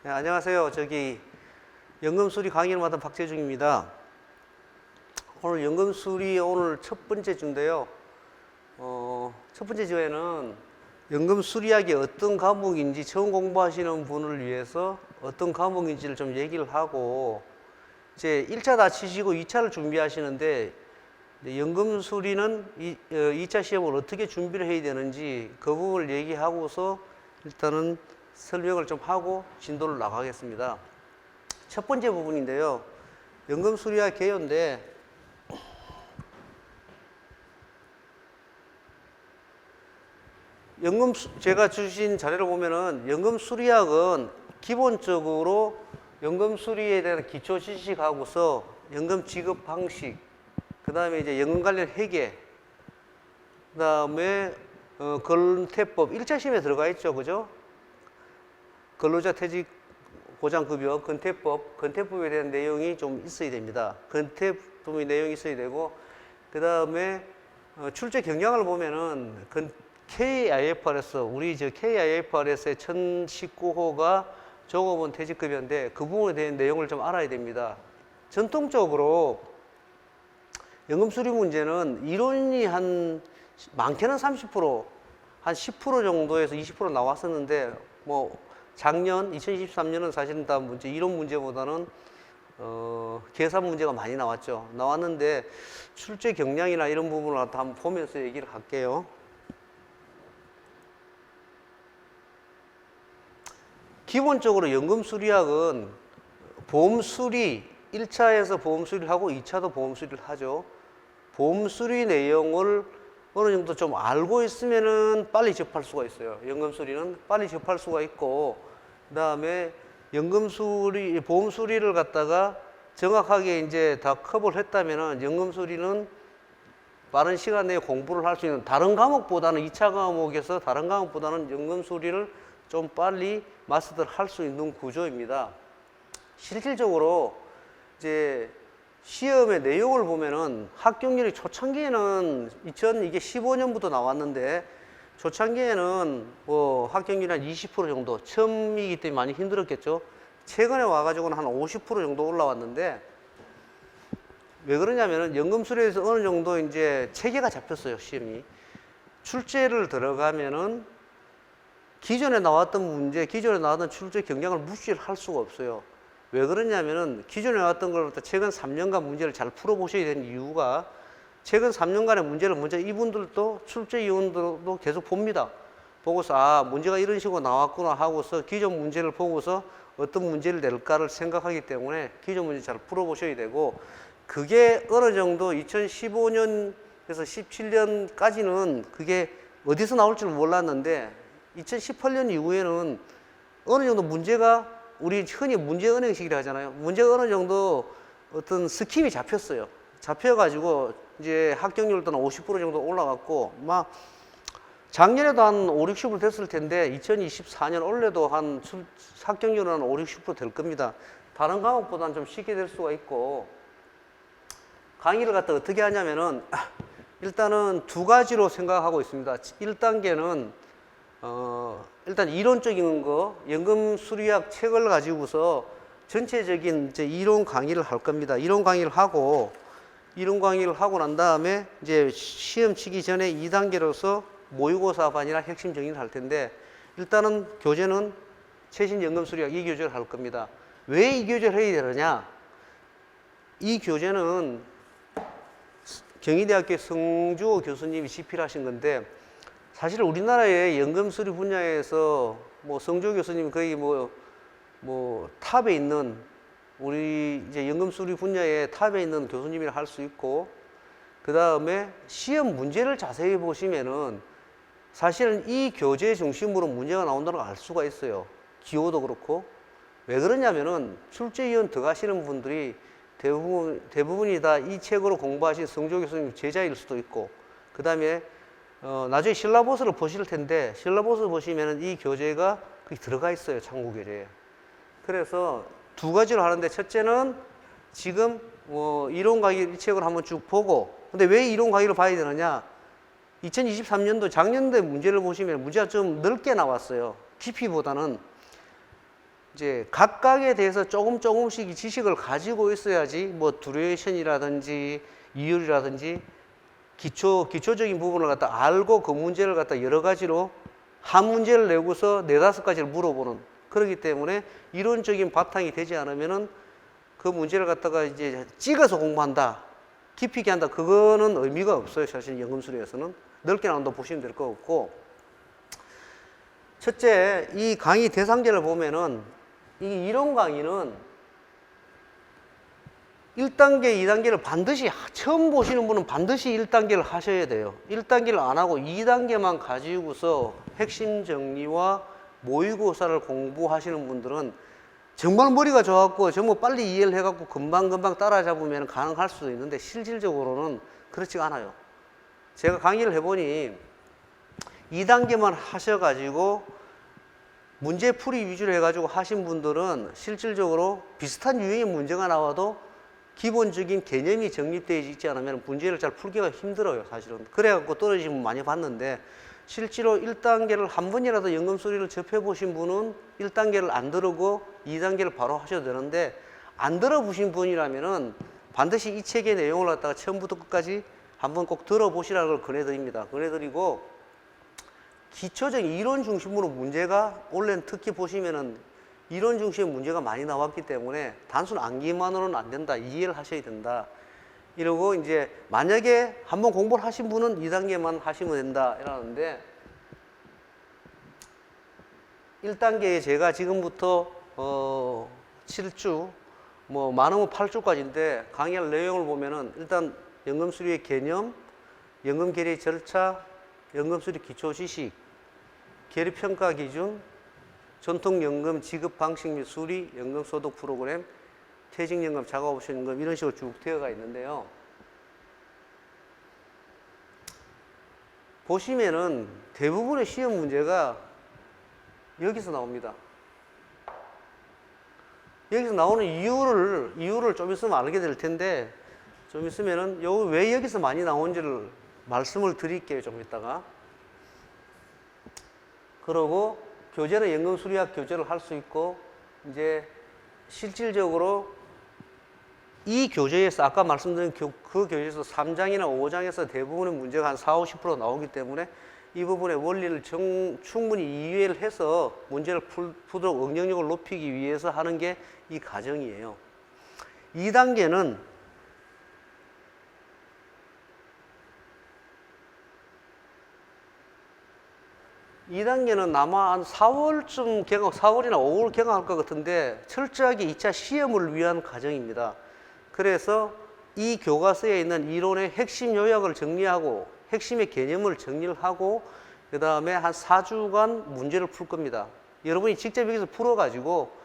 네, 안녕하세요. 연금수리 강의를 맡은 박재중입니다. 오늘 연금수리 오늘 첫 번째 주인데요. 첫 번째 주에는 연금수리학이 어떤 과목인지 처음 공부하시는 분을 위해서 어떤 과목인지를 좀 얘기를 하고, 이제 1차 다 치시고 2차를 준비하시는데 연금수리는 2차 시험을 어떻게 준비를 해야 되는지 그 부분을 얘기하고서 일단은 설명을 좀 하고 진도를 나가겠습니다. 첫 번째 부분인데요. 연금수리학 개요인데, 제가 주신 자료를 보면은 연금수리학은 기본적으로 연금수리에 대한 기초 지식하고서 연금 지급 방식, 그 다음에 이제 연금 관련 회계, 그 다음에 건태법 1차 시험에 들어가 있죠, 그죠? 근로자 퇴직 보장급여, 건태법에 대한 내용이 좀 있어야 됩니다. 건태법의 내용이 있어야 되고, 그 다음에 출제 경향을 보면은 KIFRS, 우리 KIFRS의 1019호가 종업원 퇴직급여인데 그 부분에 대한 내용을 좀 알아야 됩니다. 전통적으로 연금수리 문제는 이론이 많게는 30%, 한 10% 정도에서 20% 나왔었는데, 작년 2023년은 사실은 다 이론 문제보다는 계산 문제가 많이 나왔는데 출제 경향이나 이런 부분을 한번 보면서 얘기를 할게요. 기본적으로 연금수리학은 보험수리 1차에서 보험수리를 하고 2차도 보험수리를 하죠. 보험수리 내용을 어느 정도 좀 알고 있으면은 빨리 접할 수가 있어요. 연금수리는 빨리 접할 수가 있고, 그 다음에 보험수리를 갖다가 정확하게 이제 다 커버를 했다면은 연금수리는 빠른 시간 내에 공부를 할 수 있는, 다른 과목보다는 2차 과목에서 다른 과목보다는 연금수리를 좀 빨리 마스터를 할 수 있는 구조입니다. 실질적으로 이제 시험의 내용을 보면은 합격률이 초창기에는 2015년부터 나왔는데, 초창기에는 합격률이 한 20% 정도, 처음이기 때문에 많이 힘들었겠죠. 최근에 와가지고는 한 50% 정도 올라왔는데, 왜 그러냐면은 연금수리에서 어느 정도 이제 체계가 잡혔어요, 시험이. 출제를 들어가면은 기존에 나왔던 출제 경향을 무시를 할 수가 없어요. 왜 그러냐면은 기존에 나왔던 걸 최근 3년간 문제를 잘 풀어보셔야 되는 이유가, 최근 3년간의 문제를 먼저 이분들도 출제위원들도 계속 봅니다. 보고서 문제가 이런 식으로 나왔구나 하고서 기존 문제를 보고서 어떤 문제를 낼까를 생각하기 때문에 기존 문제 잘 풀어보셔야 되고, 그게 어느 정도 2015년에서 17년까지는 그게 어디서 나올 줄 몰랐는데 2018년 이후에는 어느 정도 문제가, 우리 흔히 문제은행식이라 하잖아요. 문제가 어느 정도 어떤 스킴이 잡혔어요. 잡혀가지고 이제 합격률도 한 50% 정도 올라갔고, 작년에도 한 5, 60% 됐을 텐데 2024년 올해도 합격률은 한 5, 60%될 겁니다. 다른 과목보다는 좀 쉽게 될 수가 있고, 강의를 갖다 어떻게 하냐면은 일단은 두 가지로 생각하고 있습니다. 1단계는 일단 이론적인 거, 연금수리학 책을 가지고서 전체적인 이제 이론 강의를 할 겁니다. 이론 강의를 하고 난 다음에 이제 시험 치기 전에 2단계로서 모의고사반이나 핵심 정리를 할 텐데, 일단은 교재는 최신 연금수리학 이 교재를 할 겁니다. 왜 이 교재를 해야 되느냐? 이 교재는 경희대학교 성주호 교수님이 집필하신 건데, 사실 우리나라의 연금수리 분야에서 성주호 교수님이 거의 탑에 있는, 우리 이제 연금수리 분야의 탑에 있는 교수님이라 할 수 있고, 그 다음에 시험 문제를 자세히 보시면은 사실은 이 교재 중심으로 문제가 나온다는 걸 알 수가 있어요. 기호도 그렇고. 왜 그러냐면은 출제위원 들어가시는 분들이 대부분이 다 이 책으로 공부하신 성주호 교수님 제자일 수도 있고, 그 다음에 나중에 실라버스를 보실 텐데, 실라버스 보시면은 이 교재가 거기 들어가 있어요, 참고 교재에. 그래서 두 가지로 하는데, 첫째는 지금 이론 강의 이 책을 한번 쭉 보고, 근데 왜 이론 강의를 봐야 되느냐? 2023년도 작년도에 문제를 보시면 문제가 좀 넓게 나왔어요. 깊이보다는. 이제 각각에 대해서 조금씩 지식을 가지고 있어야지 뭐 듀레이션이라든지 이율이라든지 기초적인 부분을 갖다 알고 그 문제를 갖다 여러 가지로 한 문제를 내고서 네다섯 가지를 물어보는, 그렇기 때문에 이론적인 바탕이 되지 않으면은 그 문제를 갖다가 이제 찍어서 공부한다, 깊이 있게 한다, 그거는 의미가 없어요. 사실 연금술에서는 넓게 나온다고 보시면 될 것 같고, 첫째, 이 강의 대상자를 보면은 이 이론 강의는 1단계, 2단계를 반드시, 처음 보시는 분은 반드시 1단계를 하셔야 돼요. 1단계를 안 하고 2단계만 가지고서 핵심 정리와 모의고사를 공부하시는 분들은 정말 머리가 좋았고 정말 빨리 이해를 해갖고 금방금방 따라잡으면 가능할 수도 있는데 실질적으로는 그렇지가 않아요. 제가 강의를 해보니 2단계만 하셔가지고 문제풀이 위주로 해가지고 하신 분들은 실질적으로 비슷한 유형의 문제가 나와도 기본적인 개념이 정립되어 있지 않으면 문제를 잘 풀기가 힘들어요, 사실은. 그래갖고 떨어지신 분 많이 봤는데, 실제로 1단계를 한 번이라도 연금술이를 접해보신 분은 1단계를 안 들으고 2단계를 바로 하셔도 되는데, 안 들어보신 분이라면은 반드시 이 책의 내용을 갖다가 처음부터 끝까지 한번 꼭 들어보시라는 걸 권해드립니다. 권해드리고, 기초적인 이론 중심으로 문제가, 원래는 특히 보시면은 이론 중심의 문제가 많이 나왔기 때문에 단순 암기만으로는 안 된다, 이해를 하셔야 된다. 이러고 이제 만약에 한번 공부를 하신 분은 2단계만 하시면 된다 이러는데, 1단계에 제가 지금부터 7주, 뭐 많으면 8주까지인데 강의할 내용을 보면은 일단 연금수리의 개념, 연금 계리 절차, 연금수리 기초 지식, 계리 평가 기준, 전통연금 지급 방식 및 수리, 연금소득 프로그램, 퇴직연금, 자가옵션연금 이런 식으로 쭉 되어가 있는데요. 보시면은 대부분의 시험 문제가 여기서 나옵니다. 여기서 나오는 이유를 좀 있으면 알게 될 텐데, 좀 있으면은 왜 여기서 많이 나오는지를 말씀을 드릴게요, 좀 이따가. 그러고 교재는 연금수리학 교재를 할 수 있고, 이제 실질적으로 이 교재에서 아까 말씀드린 그 교재에서 3장이나 5장에서 대부분의 문제가 한 40~50% 나오기 때문에 이 부분의 원리를 충분히 이해를 해서 문제를 풀도록 응용력을 높이기 위해서 하는 게 이 과정이에요. 2단계는 아마 한 4월쯤 4월이나 5월 개강할 것 같은데 철저하게 2차 시험을 위한 과정입니다. 그래서 이 교과서에 있는 이론의 핵심 요약을 정리하고 핵심의 개념을 정리를 하고 그 다음에 한 4주간 문제를 풀 겁니다. 여러분이 직접 여기서 풀어가지고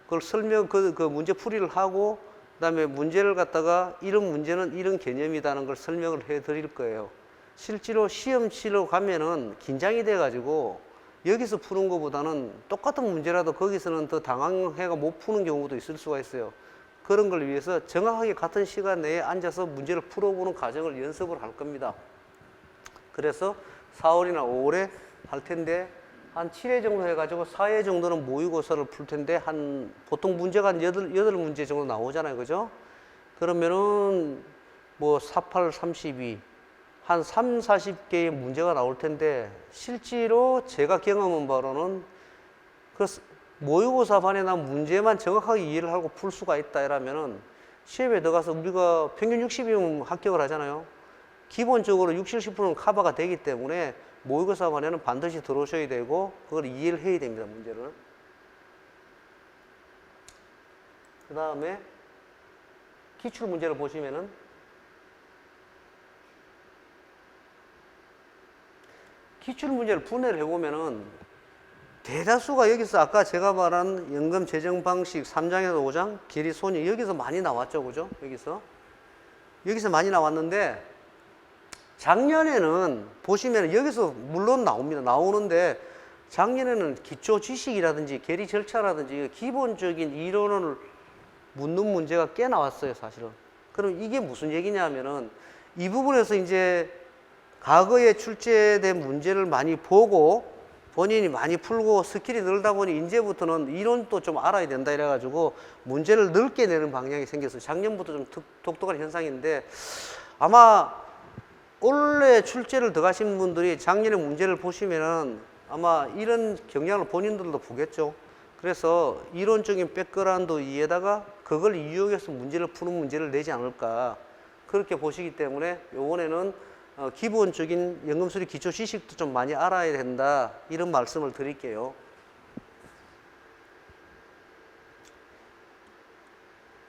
그걸 그 문제 풀이를 하고 그 다음에 문제를 갖다가 이런 문제는 이런 개념이라는 걸 설명을 해 드릴 거예요. 실제로 시험 치러 가면은 긴장이 돼가지고 여기서 푸는 것보다는 똑같은 문제라도 거기서는 더 당황해가 못 푸는 경우도 있을 수가 있어요. 그런 걸 위해서 정확하게 같은 시간 내에 앉아서 문제를 풀어보는 과정을 연습을 할 겁니다. 그래서 4월이나 5월에 할 텐데 한 7회 정도 해가지고 4회 정도는 모의고사를 풀 텐데 보통 문제가 한 8문제 정도 나오잖아요. 그죠? 그러면은 뭐 48, 32 한 30~40개의 문제가 나올 텐데 실제로 제가 경험한 바로는 그 모의고사 반에 난 문제만 정확하게 이해를 하고 풀 수가 있다 이러면은 시험에 들어가서 우리가 평균 60이면 합격을 하잖아요. 기본적으로 60~70%는 커버가 되기 때문에 모의고사 반에는 반드시 들어오셔야 되고 그걸 이해를 해야 됩니다. 문제를. 그 다음에 기출 문제를 보시면은 기출 문제를 분해를 해보면은 대다수가 여기서 아까 제가 말한 연금 재정 방식 3장에서 5장 계리 손익 여기서 많이 나왔죠. 그죠? 여기서 많이 나왔는데 작년에는 보시면 여기서 물론 나옵니다. 나오는데 작년에는 기초 지식이라든지 계리 절차라든지 기본적인 이론을 묻는 문제가 꽤 나왔어요. 사실은. 그럼 이게 무슨 얘기냐면은 이 부분에서 이제 과거에 출제된 문제를 많이 보고 본인이 많이 풀고 스킬이 늘다 보니 이제부터는 이론도 좀 알아야 된다 이래가지고 문제를 넓게 내는 방향이 생겼어요. 작년부터 좀 독특한 현상인데 아마 올해 출제를 더 가신 분들이 작년에 문제를 보시면은 아마 이런 경향을 본인들도 보겠죠. 그래서 이론적인 백그라운드 위에다가 그걸 이용해서 문제를 푸는 문제를 내지 않을까 그렇게 보시기 때문에 이번에는 기본적인 연금수리 기초 지식도 좀 많이 알아야 된다 이런 말씀을 드릴게요.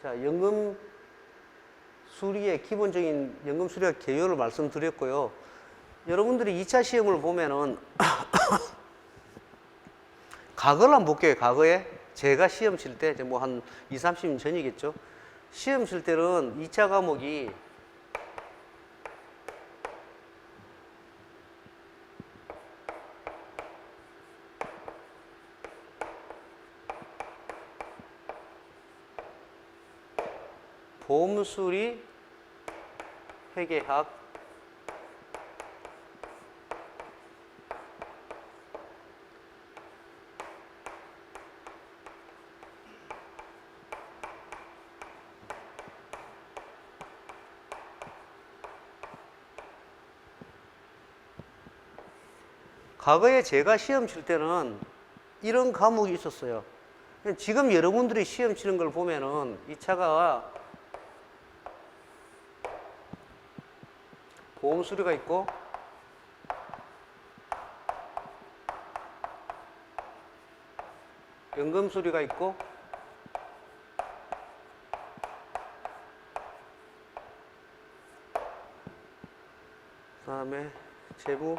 자, 연금수리의 기본적인 연금수리학 개요를 말씀드렸고요. 여러분들이 2차 시험을 보면은 과거를 한번 볼게요. 과거에 제가 시험 칠 때 뭐 한 20, 30년 전이겠죠. 시험 칠 때는 2차 과목이 보험수리, 회계학, 과거에 제가 시험 칠 때는 이런 과목이 있었어요. 지금 여러분들이 시험 치는 걸 보면은 이 차가 보험 수리가 있고 연금 수리가 있고 그다음에 재무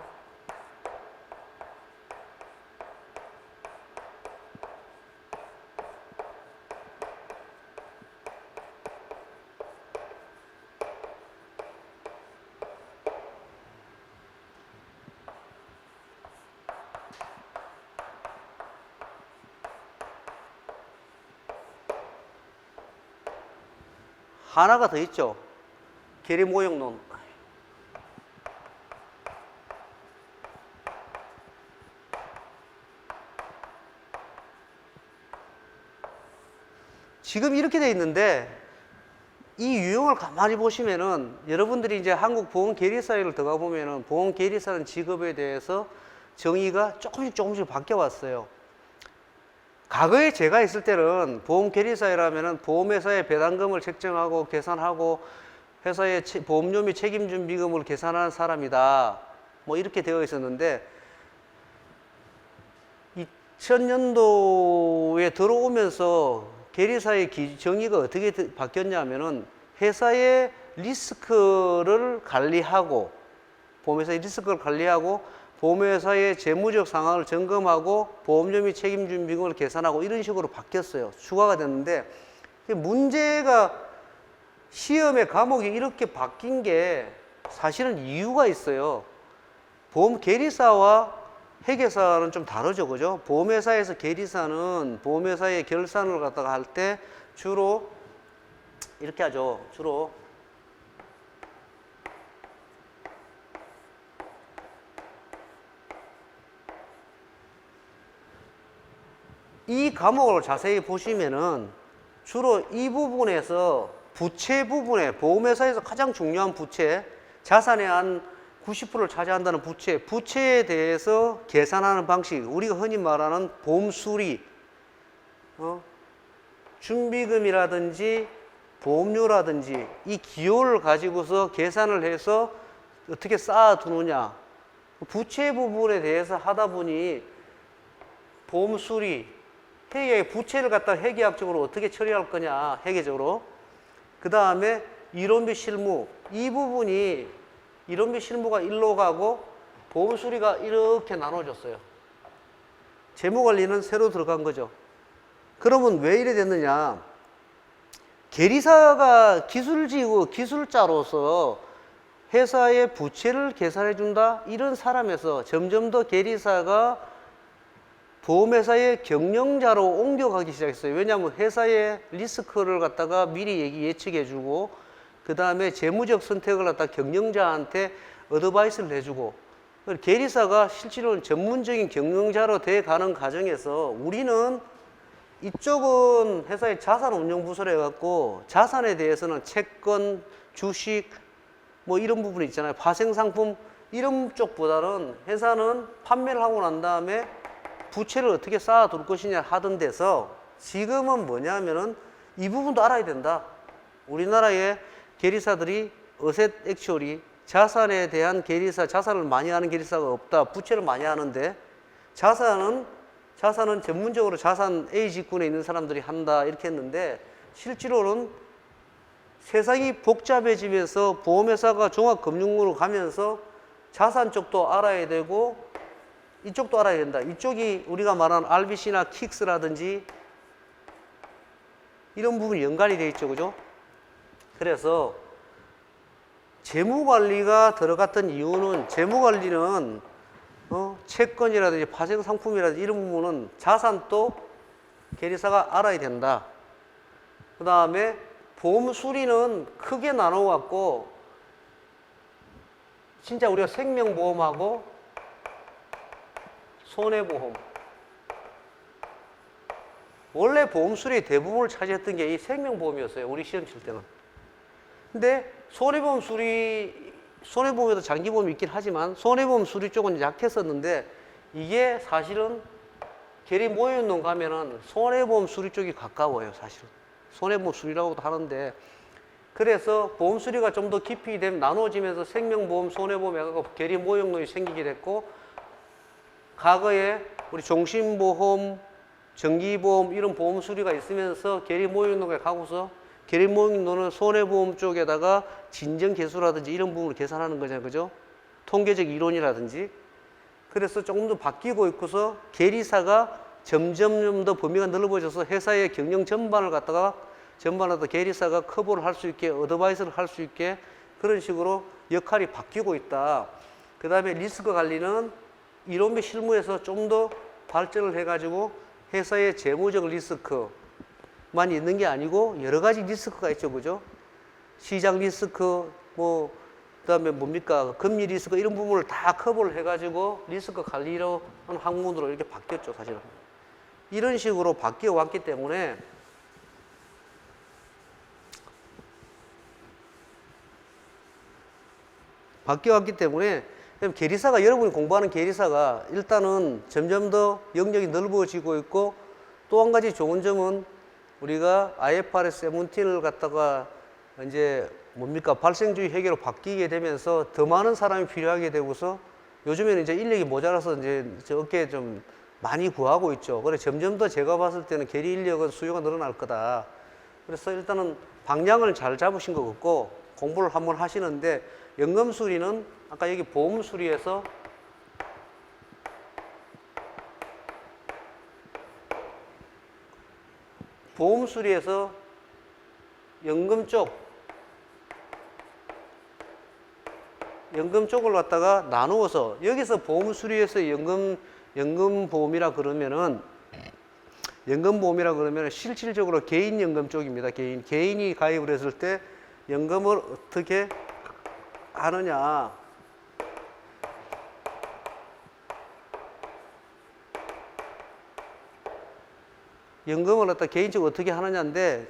하나가 더 있죠. 계리 모형론. 지금 이렇게 돼 있는데 이 유형을 가만히 보시면은 여러분들이 이제 한국 보험계리사회를 들어가 보면은 보험계리사는 직업에 대해서 정의가 조금씩 바뀌어 왔어요. 과거에 제가 있을 때는 보험계리사회라면은 보험회사의 배당금을 책정하고 계산하고 회사의 보험료 및 책임준비금을 계산하는 사람이다. 뭐 이렇게 되어 있었는데 2000년도에 들어오면서 계리사의 정의가 어떻게 바뀌었냐면은 회사의 리스크를 관리하고 보험회사의 리스크를 관리하고 보험회사의 재무적 상황을 점검하고 보험료 및 책임준비금을 계산하고 이런 식으로 바뀌었어요. 추가가 됐는데 문제가 시험의 과목이 이렇게 바뀐 게 사실은 이유가 있어요. 보험 계리사와 회계사는 좀 다르죠, 그죠? 보험회사에서 계리사는 보험회사의 결산을 갖다가 할 때 주로 이렇게 하죠. 주로 이 과목을 자세히 보시면은 주로 이 부분에서 부채 부분에 보험회사에서 가장 중요한 부채, 자산의 한 90%를 차지한다는 부채에 대해서 계산하는 방식, 우리가 흔히 말하는 보험수리, 준비금이라든지 보험료라든지 이 기호를 가지고서 계산을 해서 어떻게 쌓아두느냐, 부채 부분에 대해서 하다 보니 보험수리, 회계 부채를 갖다 회계학적으로 어떻게 처리할 거냐, 회계적으로. 그 다음에 이론 및 실무, 이 부분이 이론 및 실무가 일로 가고 보험수리가 이렇게 나눠졌어요. 재무관리는 새로 들어간 거죠. 그러면 왜 이래 됐느냐? 계리사가 기술지고 기술자로서 회사의 부채를 계산해 준다, 이런 사람에서 점점 더 계리사가 보험회사의 경영자로 옮겨가기 시작했어요. 왜냐하면 회사의 리스크를 갖다가 미리 예측해주고 그 다음에 재무적 선택을 갖다 경영자한테 어드바이스를 해주고 계리사가 실제로는 전문적인 경영자로 돼 가는 과정에서 우리는 이쪽은 회사의 자산운용부서로 해갖고 자산에 대해서는 채권, 주식 뭐 이런 부분이 있잖아요. 파생상품 이런 쪽보다는 회사는 판매를 하고 난 다음에 부채를 어떻게 쌓아둘 것이냐 하던 데서 지금은 뭐냐면은 이 부분도 알아야 된다. 우리나라의 계리사들이 어셋 액츄얼이 자산에 대한 계리사, 자산을 많이 하는 계리사가 없다. 부채를 많이 하는데 자산은 전문적으로 자산 A 직군에 있는 사람들이 한다. 이렇게 했는데 실제로는 세상이 복잡해지면서 보험회사가 종합금융으로 가면서 자산 쪽도 알아야 되고 이쪽도 알아야 된다. 이쪽이 우리가 말하는 RBC나 킥스라든지 이런 부분이 연관이 돼 있죠. 그죠? 그래서 재무관리가 들어갔던 이유는 재무관리는 채권이라든지 파생상품이라든지 이런 부분은 자산도 계리사가 알아야 된다. 그 다음에 보험 수리는 크게 나눠갖고 진짜 우리가 생명보험하고 손해보험 원래 보험 수리의 대부분을 차지했던 게 이 생명보험이었어요. 우리 시험 칠 때는. 근데 손해보험 수리, 손해보험에도 장기보험이 있긴 하지만 손해보험 수리 쪽은 약했었는데 이게 사실은 계리 모형농 가면은 손해보험 수리 쪽이 가까워요. 사실은 손해보험 수리라고도 하는데 그래서 보험 수리가 좀 더 깊이 되면 나눠지면서 생명보험, 손해보험 해가지고 계리 모형농이 생기게 됐고 과거에 우리 종신보험, 정기보험 이런 보험 수리가 있으면서 계리 모형농에 가고서 계리 모형농은 손해보험 쪽에다가 진정계수라든지 이런 부분을 계산하는 거잖아요. 그죠? 통계적 이론이라든지. 그래서 조금 더 바뀌고 있고서 계리사가 점점 더 범위가 넓어져서 회사의 경영 전반을 갖다가 전반하다 계리사가 커버를 할 수 있게 어드바이스를 할 수 있게 그런 식으로 역할이 바뀌고 있다. 그 다음에 리스크 관리는 이론 및 실무에서 좀 더 발전을 해가지고 회사의 재무적 리스크만 있는 게 아니고 여러 가지 리스크가 있죠. 그죠? 시장 리스크, 뭐, 그 다음에 뭡니까? 금리 리스크 이런 부분을 다 커버를 해가지고 리스크 관리로 하는 학문으로 이렇게 바뀌었죠. 사실은. 이런 식으로 바뀌어 왔기 때문에 계리사가 여러분이 공부하는 계리사가 일단은 점점 더 영역이 넓어지고 있고 또 한 가지 좋은 점은 우리가 IFRS 17을 갖다가 이제 뭡니까 발생주의 회계로 바뀌게 되면서 더 많은 사람이 필요하게 되고서 요즘에는 이제 인력이 모자라서 이제 어깨에 좀 많이 구하고 있죠. 그래 점점 더 제가 봤을 때는 계리 인력은 수요가 늘어날 거다. 그래서 일단은 방향을 잘 잡으신 것 같고 공부를 한번 하시는데 연금 수리는 아까 여기 보험 수리에서 연금 쪽을 갖다가 나누어서 여기서 보험 수리에서 연금보험이라 그러면은 실질적으로 개인연금 쪽입니다. 개인이 가입을 했을 때 연금을 어떻게 하느냐. 연금을 갖다 개인적으로 어떻게 하느냐인데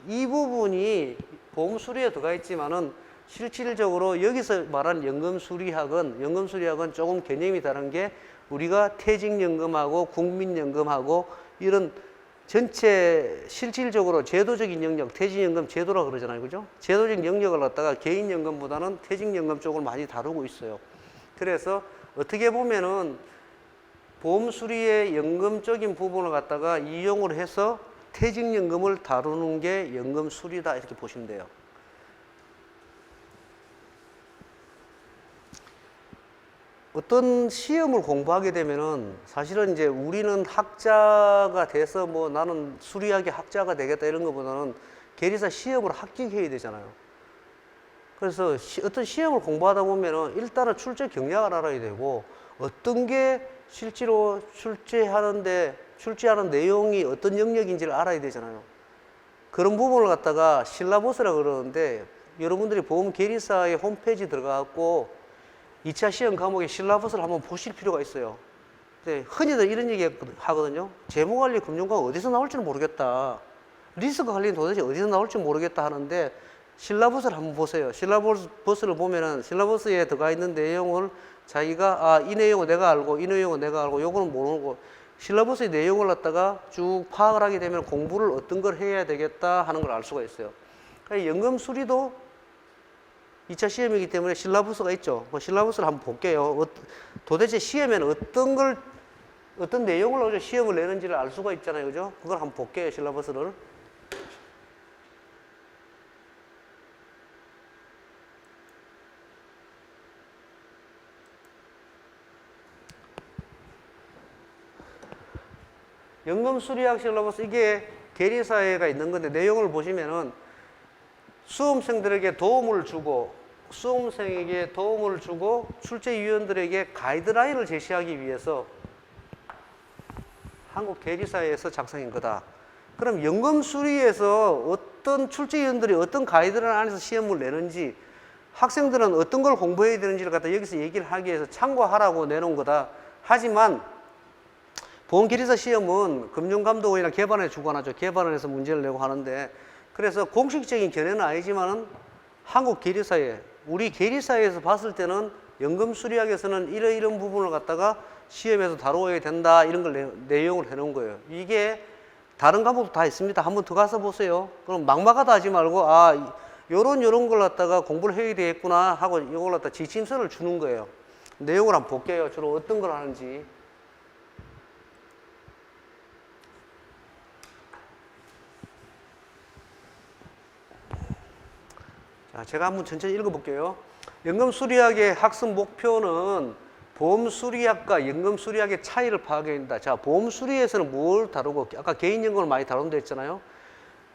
이 부분이 보험 수리에 들어가 있지만은 실질적으로 여기서 말하는 연금 수리학은 조금 개념이 다른 게 우리가 퇴직연금하고 국민연금하고 이런 전체 실질적으로 제도적인 영역, 퇴직연금 제도라고 그러잖아요. 그죠? 제도적 영역을 갖다가 개인연금보다는 퇴직연금 쪽을 많이 다루고 있어요. 그래서 어떻게 보면은 보험 수리의 연금적인 부분을 갖다가 이용을 해서 퇴직연금을 다루는 게 연금 수리다 이렇게 보시면 돼요. 어떤 시험을 공부하게 되면은 사실은 이제 우리는 학자가 돼서 뭐 나는 수리학의 학자가 되겠다 이런 것보다는 계리사 시험을 합격해야 되잖아요. 그래서 어떤 시험을 공부하다 보면은 일단은 출제 경략을 알아야 되고 어떤 게 실제로 출제하는 내용이 어떤 영역인지를 알아야 되잖아요. 그런 부분을 갖다가 실라보스라고 그러는데 여러분들이 보험 계리사의 홈페이지 들어가갖고 2차 시험 과목의 실라버스를 한번 보실 필요가 있어요. 근데 흔히들 이런 얘기 하거든요. 재무관리 금융과목 어디서 나올지는 모르겠다. 리스크 관리는 도대체 어디서 나올지 모르겠다 하는데 실라버스를 한번 보세요. 실라버스를 보면은 실라버스에 들어가 있는 내용을 자기가 이 내용은 내가 알고 이 내용은 내가 알고 요거는 모르고 실라버스의 내용을 갖다가 쭉 파악을 하게 되면 공부를 어떤 걸 해야 되겠다 하는 걸 알 수가 있어요. 그러니까 연금 수리도 2차 시험이기 때문에 실라버스가 있죠. 그 실라버스를 한번 볼게요. 도대체 시험에는 어떤 내용을 시험을 내는지를 알 수가 있잖아요. 그죠? 그걸 한번 볼게요. 실라버스를. 연금수리학 실라버스 이게 계리사회가 있는 건데 내용을 보시면은 수험생들에게 도움을 주고 수험생에게 도움을 주고 출제위원들에게 가이드라인을 제시하기 위해서 한국 계리사회에서 작성한 거다. 그럼 연금수리에서 어떤 출제위원들이 어떤 가이드라인 안에서 시험을 내는지 학생들은 어떤 걸 공부해야 되는지를 갖다 여기서 얘기를 하기 위해서 참고하라고 내놓은 거다. 하지만 보험계리사 시험은 금융감독원이나 개발원에 주관하죠. 개발원에서 문제를 내고 하는데 그래서 공식적인 견해는 아니지만은 한국 계리사회, 우리 계리사회에서 봤을 때는 연금수리학에서는 이런 부분을 갖다가 시험에서 다루어야 된다 이런 걸 내용을 해놓은 거예요. 이게 다른 과목도 다 있습니다. 한번 더 가서 보세요. 그럼 막막하다 하지 말고 요런 걸 갖다가 공부를 해야 되겠구나 하고 이걸 갖다 지침서를 주는 거예요. 내용을 한번 볼게요. 주로 어떤 걸 하는지. 자, 제가 한번 천천히 읽어볼게요. 연금수리학의 학습 목표는 보험수리학과 연금수리학의 차이를 파악해야 된다. 자, 보험수리에서는 뭘 다루고 아까 개인연금을 많이 다룬다 했잖아요.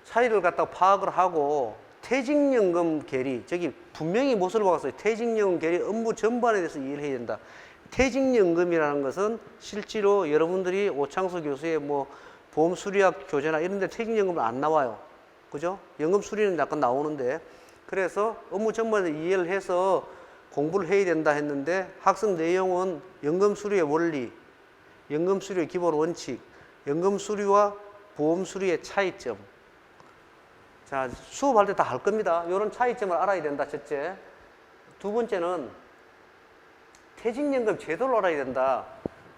차이를 갖다가 파악을 하고 퇴직연금 계리, 저기 분명히 무엇을 박았어요. 퇴직연금 계리 업무 전반에 대해서 이해를 해야 된다. 퇴직연금이라는 것은 실제로 여러분들이 오창수 교수의 뭐 보험수리학 교재나 이런 데 퇴직연금은 안 나와요. 그죠? 연금수리는 약간 나오는데 그래서 업무 전반에 이해를 해서 공부를 해야 된다 했는데 학습 내용은 연금수리의 원리, 연금수리의 기본 원칙, 연금수리와 보험수리의 차이점. 자, 수업할 때 다 할 겁니다. 이런 차이점을 알아야 된다, 첫째. 두 번째는 퇴직연금 제도를 알아야 된다.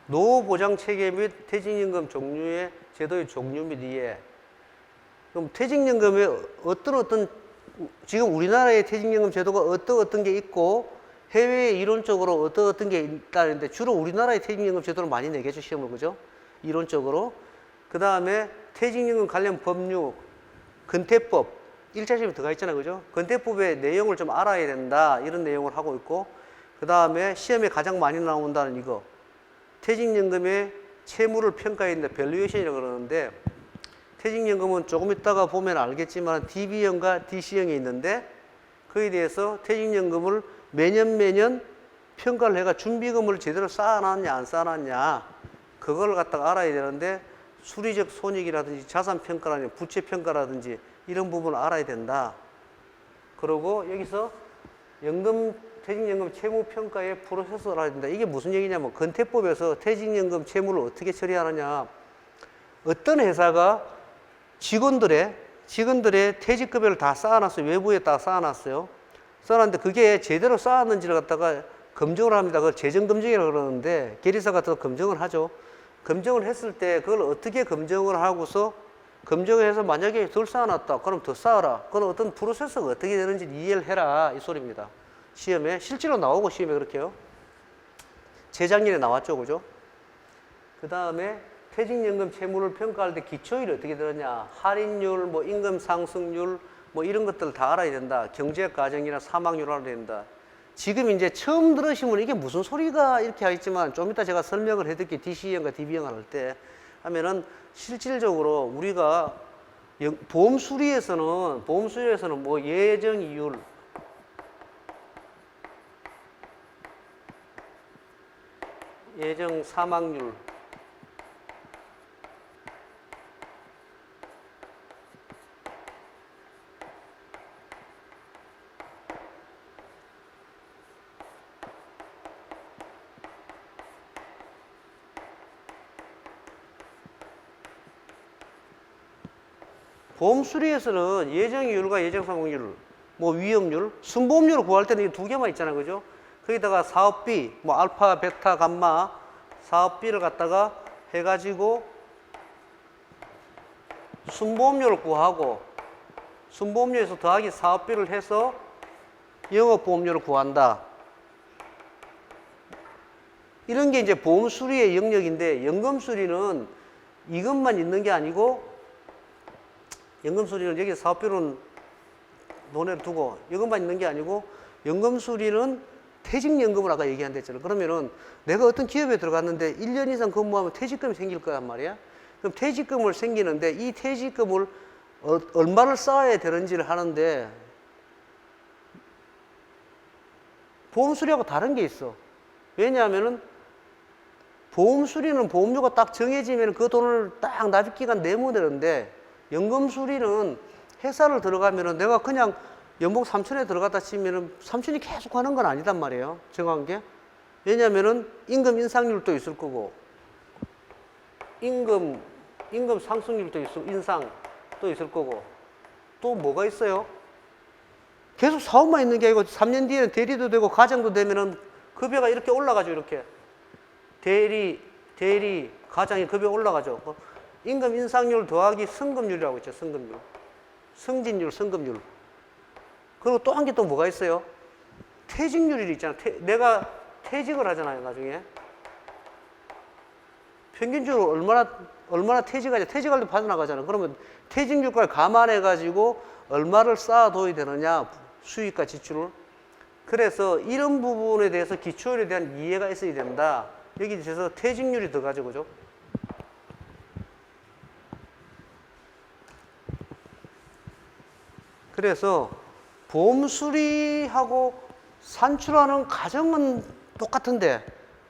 노후보장체계 및 퇴직연금 종류의 제도의 종류 및 이해. 그럼 퇴직연금에 어떤 지금 우리나라의 퇴직연금 제도가 어떤 게 있고 해외에 이론적으로 어떤 게 있다는데 주로 우리나라의 퇴직연금 제도를 많이 내겠죠, 시험을. 그죠? 이론적으로. 그 다음에 퇴직연금 관련 법률, 근태법, 1차 시험에 들어가 있잖아요. 그죠? 근태법의 내용을 좀 알아야 된다. 이런 내용을 하고 있고 그 다음에 시험에 가장 많이 나온다는 이거 퇴직연금의 채무를 평가해야 된다. 밸류에이션이라고 그러는데 퇴직연금은 조금 있다가 보면 알겠지만 DB형과 DC형이 있는데 그에 대해서 퇴직연금을 매년 평가를 해가 준비금을 제대로 쌓아놨냐 안 쌓아놨냐 그걸 갖다가 알아야 되는데 수리적 손익이라든지 자산평가라든지 부채평가라든지 이런 부분을 알아야 된다. 그리고 여기서 퇴직연금 채무평가의 프로세스를 알아야 된다. 이게 무슨 얘기냐면 근태법에서 퇴직연금 채무를 어떻게 처리하느냐 어떤 회사가 직원들의 퇴직급여를 다 쌓아놨어요. 외부에 다 쌓아놨어요. 쌓아놨는데 그게 제대로 쌓았는지를 갖다가 검증을 합니다. 그걸 재정검증이라고 그러는데 계리사 같은 거 검증을 하죠. 검증을 했을 때 그걸 어떻게 검증을 하고서 검증을 해서 만약에 덜 쌓아놨다. 그럼 더 쌓아라. 그건 어떤 프로세스가 어떻게 되는지 이해를 해라. 이 소리입니다. 시험에. 실제로 나오고 시험에 그렇게요. 재작년에 나왔죠. 그죠? 그 다음에 퇴직연금 채무를 평가할 때 기초율이 어떻게 되느냐. 할인율, 뭐 임금 상승률, 뭐 이런 것들을 다 알아야 된다. 경제 과정이나 사망률을 알아야 된다. 지금 이제 처음 들으시면 이게 무슨 소리가 이렇게 하겠지만 좀 이따 제가 설명을 해드릴게요. DC형과 DB형을 할 때 하면은 실질적으로 우리가 보험수리에서는 뭐 예정이율, 예정 사망률, 보험 수리에서는 예정이율과 예정상환율, 뭐 위험률, 순보험료를 구할 때는 이 두 개만 있잖아요, 그죠? 거기다가 사업비, 뭐 알파, 베타, 감마 사업비를 갖다가 해가지고 순보험료를 구하고 순보험료에서 더하기 사업비를 해서 영업보험료를 구한다. 이런 게 이제 보험 수리의 영역인데 연금 수리는 이것만 있는 게 아니고 연금 수리는 여기 사업비로는 논의를 두고 이것만 있는 게 아니고 연금 수리는 퇴직연금을 아까 얘기한다 했잖아요. 그러면은 내가 어떤 기업에 들어갔는데 1년 이상 근무하면 퇴직금이 생길 거란 말이야. 그럼 퇴직금을 생기는데 이 퇴직금을 얼마를 쌓아야 되는지를 하는데 보험 수리하고 다른 게 있어. 왜냐하면은 보험 수리는 보험료가 딱 정해지면 그 돈을 딱 납입기간 내면 되는데 연금 수리는 회사를 들어가면은 내가 그냥 연봉 3천에 들어갔다 치면은 3천이 계속 하는 건 아니단 말이에요. 정한 게. 왜냐면은 임금 인상률도 있을 거고 임금 상승률도 인상도 있을 거고 또 뭐가 있어요? 계속 사업만 있는 게 아니고 3년 뒤에는 대리도 되고 가장도 되면은 급여가 이렇게 올라가죠. 이렇게 대리 가장의 급여가 올라가죠. 임금 인상률 더하기 승급률이라고 있죠. 승급률, 승진율, 승급률. 그리고 또 한 개 또 뭐가 있어요? 퇴직률이 있잖아. 내가 퇴직을 하잖아요. 나중에 평균적으로 얼마나 퇴직하냐. 퇴직할 때 빠져나가잖아. 그러면 퇴직률까지 감안해 가지고 얼마를 쌓아둬야 되느냐. 수익과 지출을. 그래서 이런 부분에 대해서 기초율에 대한 이해가 있어야 된다. 여기 있어서 퇴직률이 들어가죠. 그죠? 그래서 보험 수리하고 산출하는 과정은 똑같은데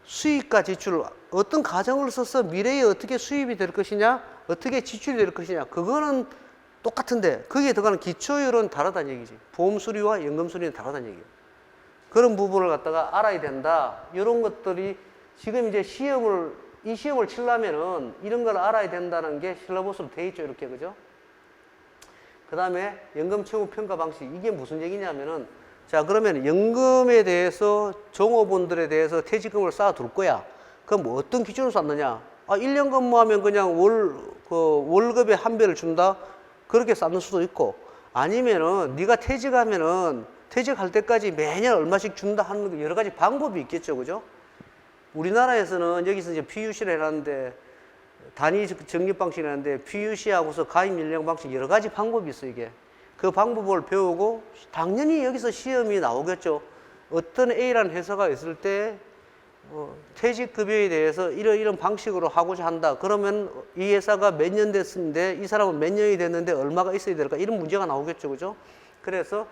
수익과 지출, 어떤 과정을 써서 미래에 어떻게 수입이 될 것이냐, 어떻게 지출이 될 것이냐, 그거는 똑같은데 거기에 들어가는 기초율은 다르다는 얘기지. 보험 수리와 연금 수리는 다르다는 얘기예요. 그런 부분을 갖다가 알아야 된다. 이런 것들이 지금 이제 이 시험을 치려면은 이런 걸 알아야 된다는 게 실러버스로 돼 있죠. 이렇게, 그죠? 그 다음에 연금 채무 평가 방식. 이게 무슨 얘기냐면은 자, 그러면 연금에 대해서 종업원들에 대해서 퇴직금을 쌓아둘 거야. 그럼 뭐 어떤 기준으로 쌓느냐? 1년 근무하면 그냥 월급의 한 배를 준다? 그렇게 쌓는 수도 있고, 아니면은 네가 퇴직하면은 퇴직할 때까지 매년 얼마씩 준다 하는 여러 가지 방법이 있겠죠. 그죠? 우리나라에서는 여기서 이제 PUC를 해놨는데 단위 적립 방식이라는데 PUC하고서 가입 연령 방식 여러 가지 방법이 있어요. 이게 그 방법을 배우고 당연히 여기서 시험이 나오겠죠. 어떤 A라는 회사가 있을 때 퇴직급여에 대해서 이런 방식으로 하고자 한다. 그러면 이 회사가 몇 년 됐는데 이 사람은 몇 년이 됐는데 얼마가 있어야 될까? 이런 문제가 나오겠죠. 그죠? 그래서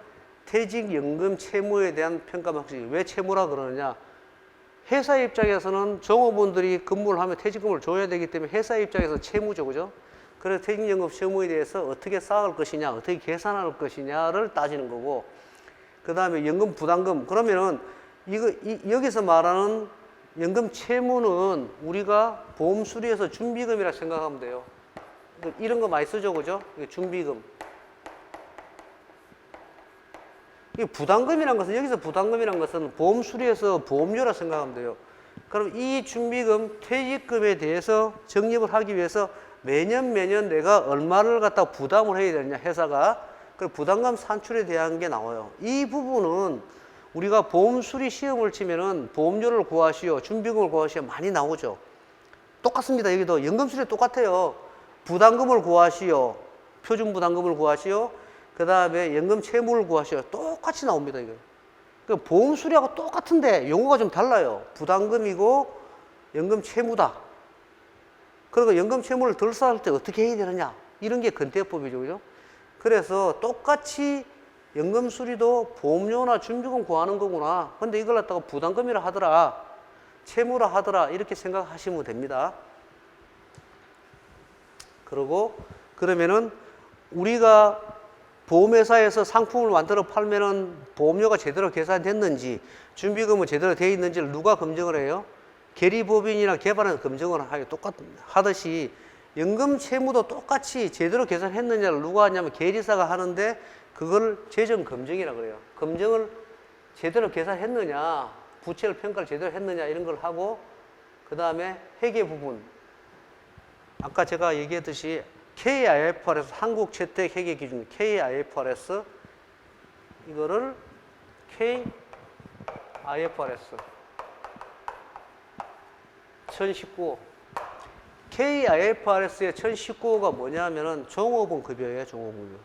퇴직연금 채무에 대한 평가 방식. 왜 채무라 그러느냐? 회사 입장에서는 종업원들이 근무를 하면 퇴직금을 줘야 되기 때문에 회사 입장에서 채무죠. 그죠? 그래서 퇴직연금 채무에 대해서 어떻게 쌓을 것이냐, 어떻게 계산할 것이냐를 따지는 거고, 그 다음에 연금 부담금. 그러면은 여기서 말하는 연금 채무는 우리가 보험 수리에서 준비금이라 생각하면 돼요. 이런 거 많이 쓰죠. 그죠? 준비금. 이 부담금이란 것은, 여기서 부담금이란 것은 보험 수리에서 보험료라 생각하면 돼요. 그럼 이 준비금, 퇴직금에 대해서 적립을 하기 위해서 매년 내가 얼마를 갖다 부담을 해야 되느냐, 회사가. 그 부담금 산출에 대한 게 나와요. 이 부분은 우리가 보험 수리 시험을 치면은 보험료를 구하시오, 준비금을 구하시오 많이 나오죠. 똑같습니다. 여기도 연금 수리 똑같아요. 부담금을 구하시오, 표준 부담금을 구하시오, 그 다음에 연금 채무를 구하시오. 똑같이 나옵니다. 이거. 그 보험 수리하고 똑같은데 용어가 좀 달라요. 부담금이고 연금 채무다. 그리고 연금 채무를 덜 쌓을 때 어떻게 해야 되느냐. 이런 게 근태법이죠. 그죠? 그래서 똑같이 연금 수리도 보험료나 준비금 구하는 거구나. 근데 이걸 갖다가 부담금이라 하더라, 채무라 하더라, 이렇게 생각하시면 됩니다. 그러면은 우리가 보험회사에서 상품을 만들어 팔면은 보험료가 제대로 계산됐는지, 준비금은 제대로 되어 있는지를 누가 검증을 해요? 계리법인이나 개발은 검증을 하듯이 연금 채무도 똑같이 제대로 계산했느냐를 누가 하냐면 계리사가 하는데 그걸 재정 검증이라고 그래요. 검증을 제대로 계산했느냐, 부채를 평가를 제대로 했느냐 이런 걸 하고 그 다음에 회계 부분. 아까 제가 얘기했듯이 KIFRS 한국채택회계기준 KIFRS 이거를 KIFRS 1019 KIFRS의 1019호가 뭐냐면은 종업원급여예요. 종업원급여.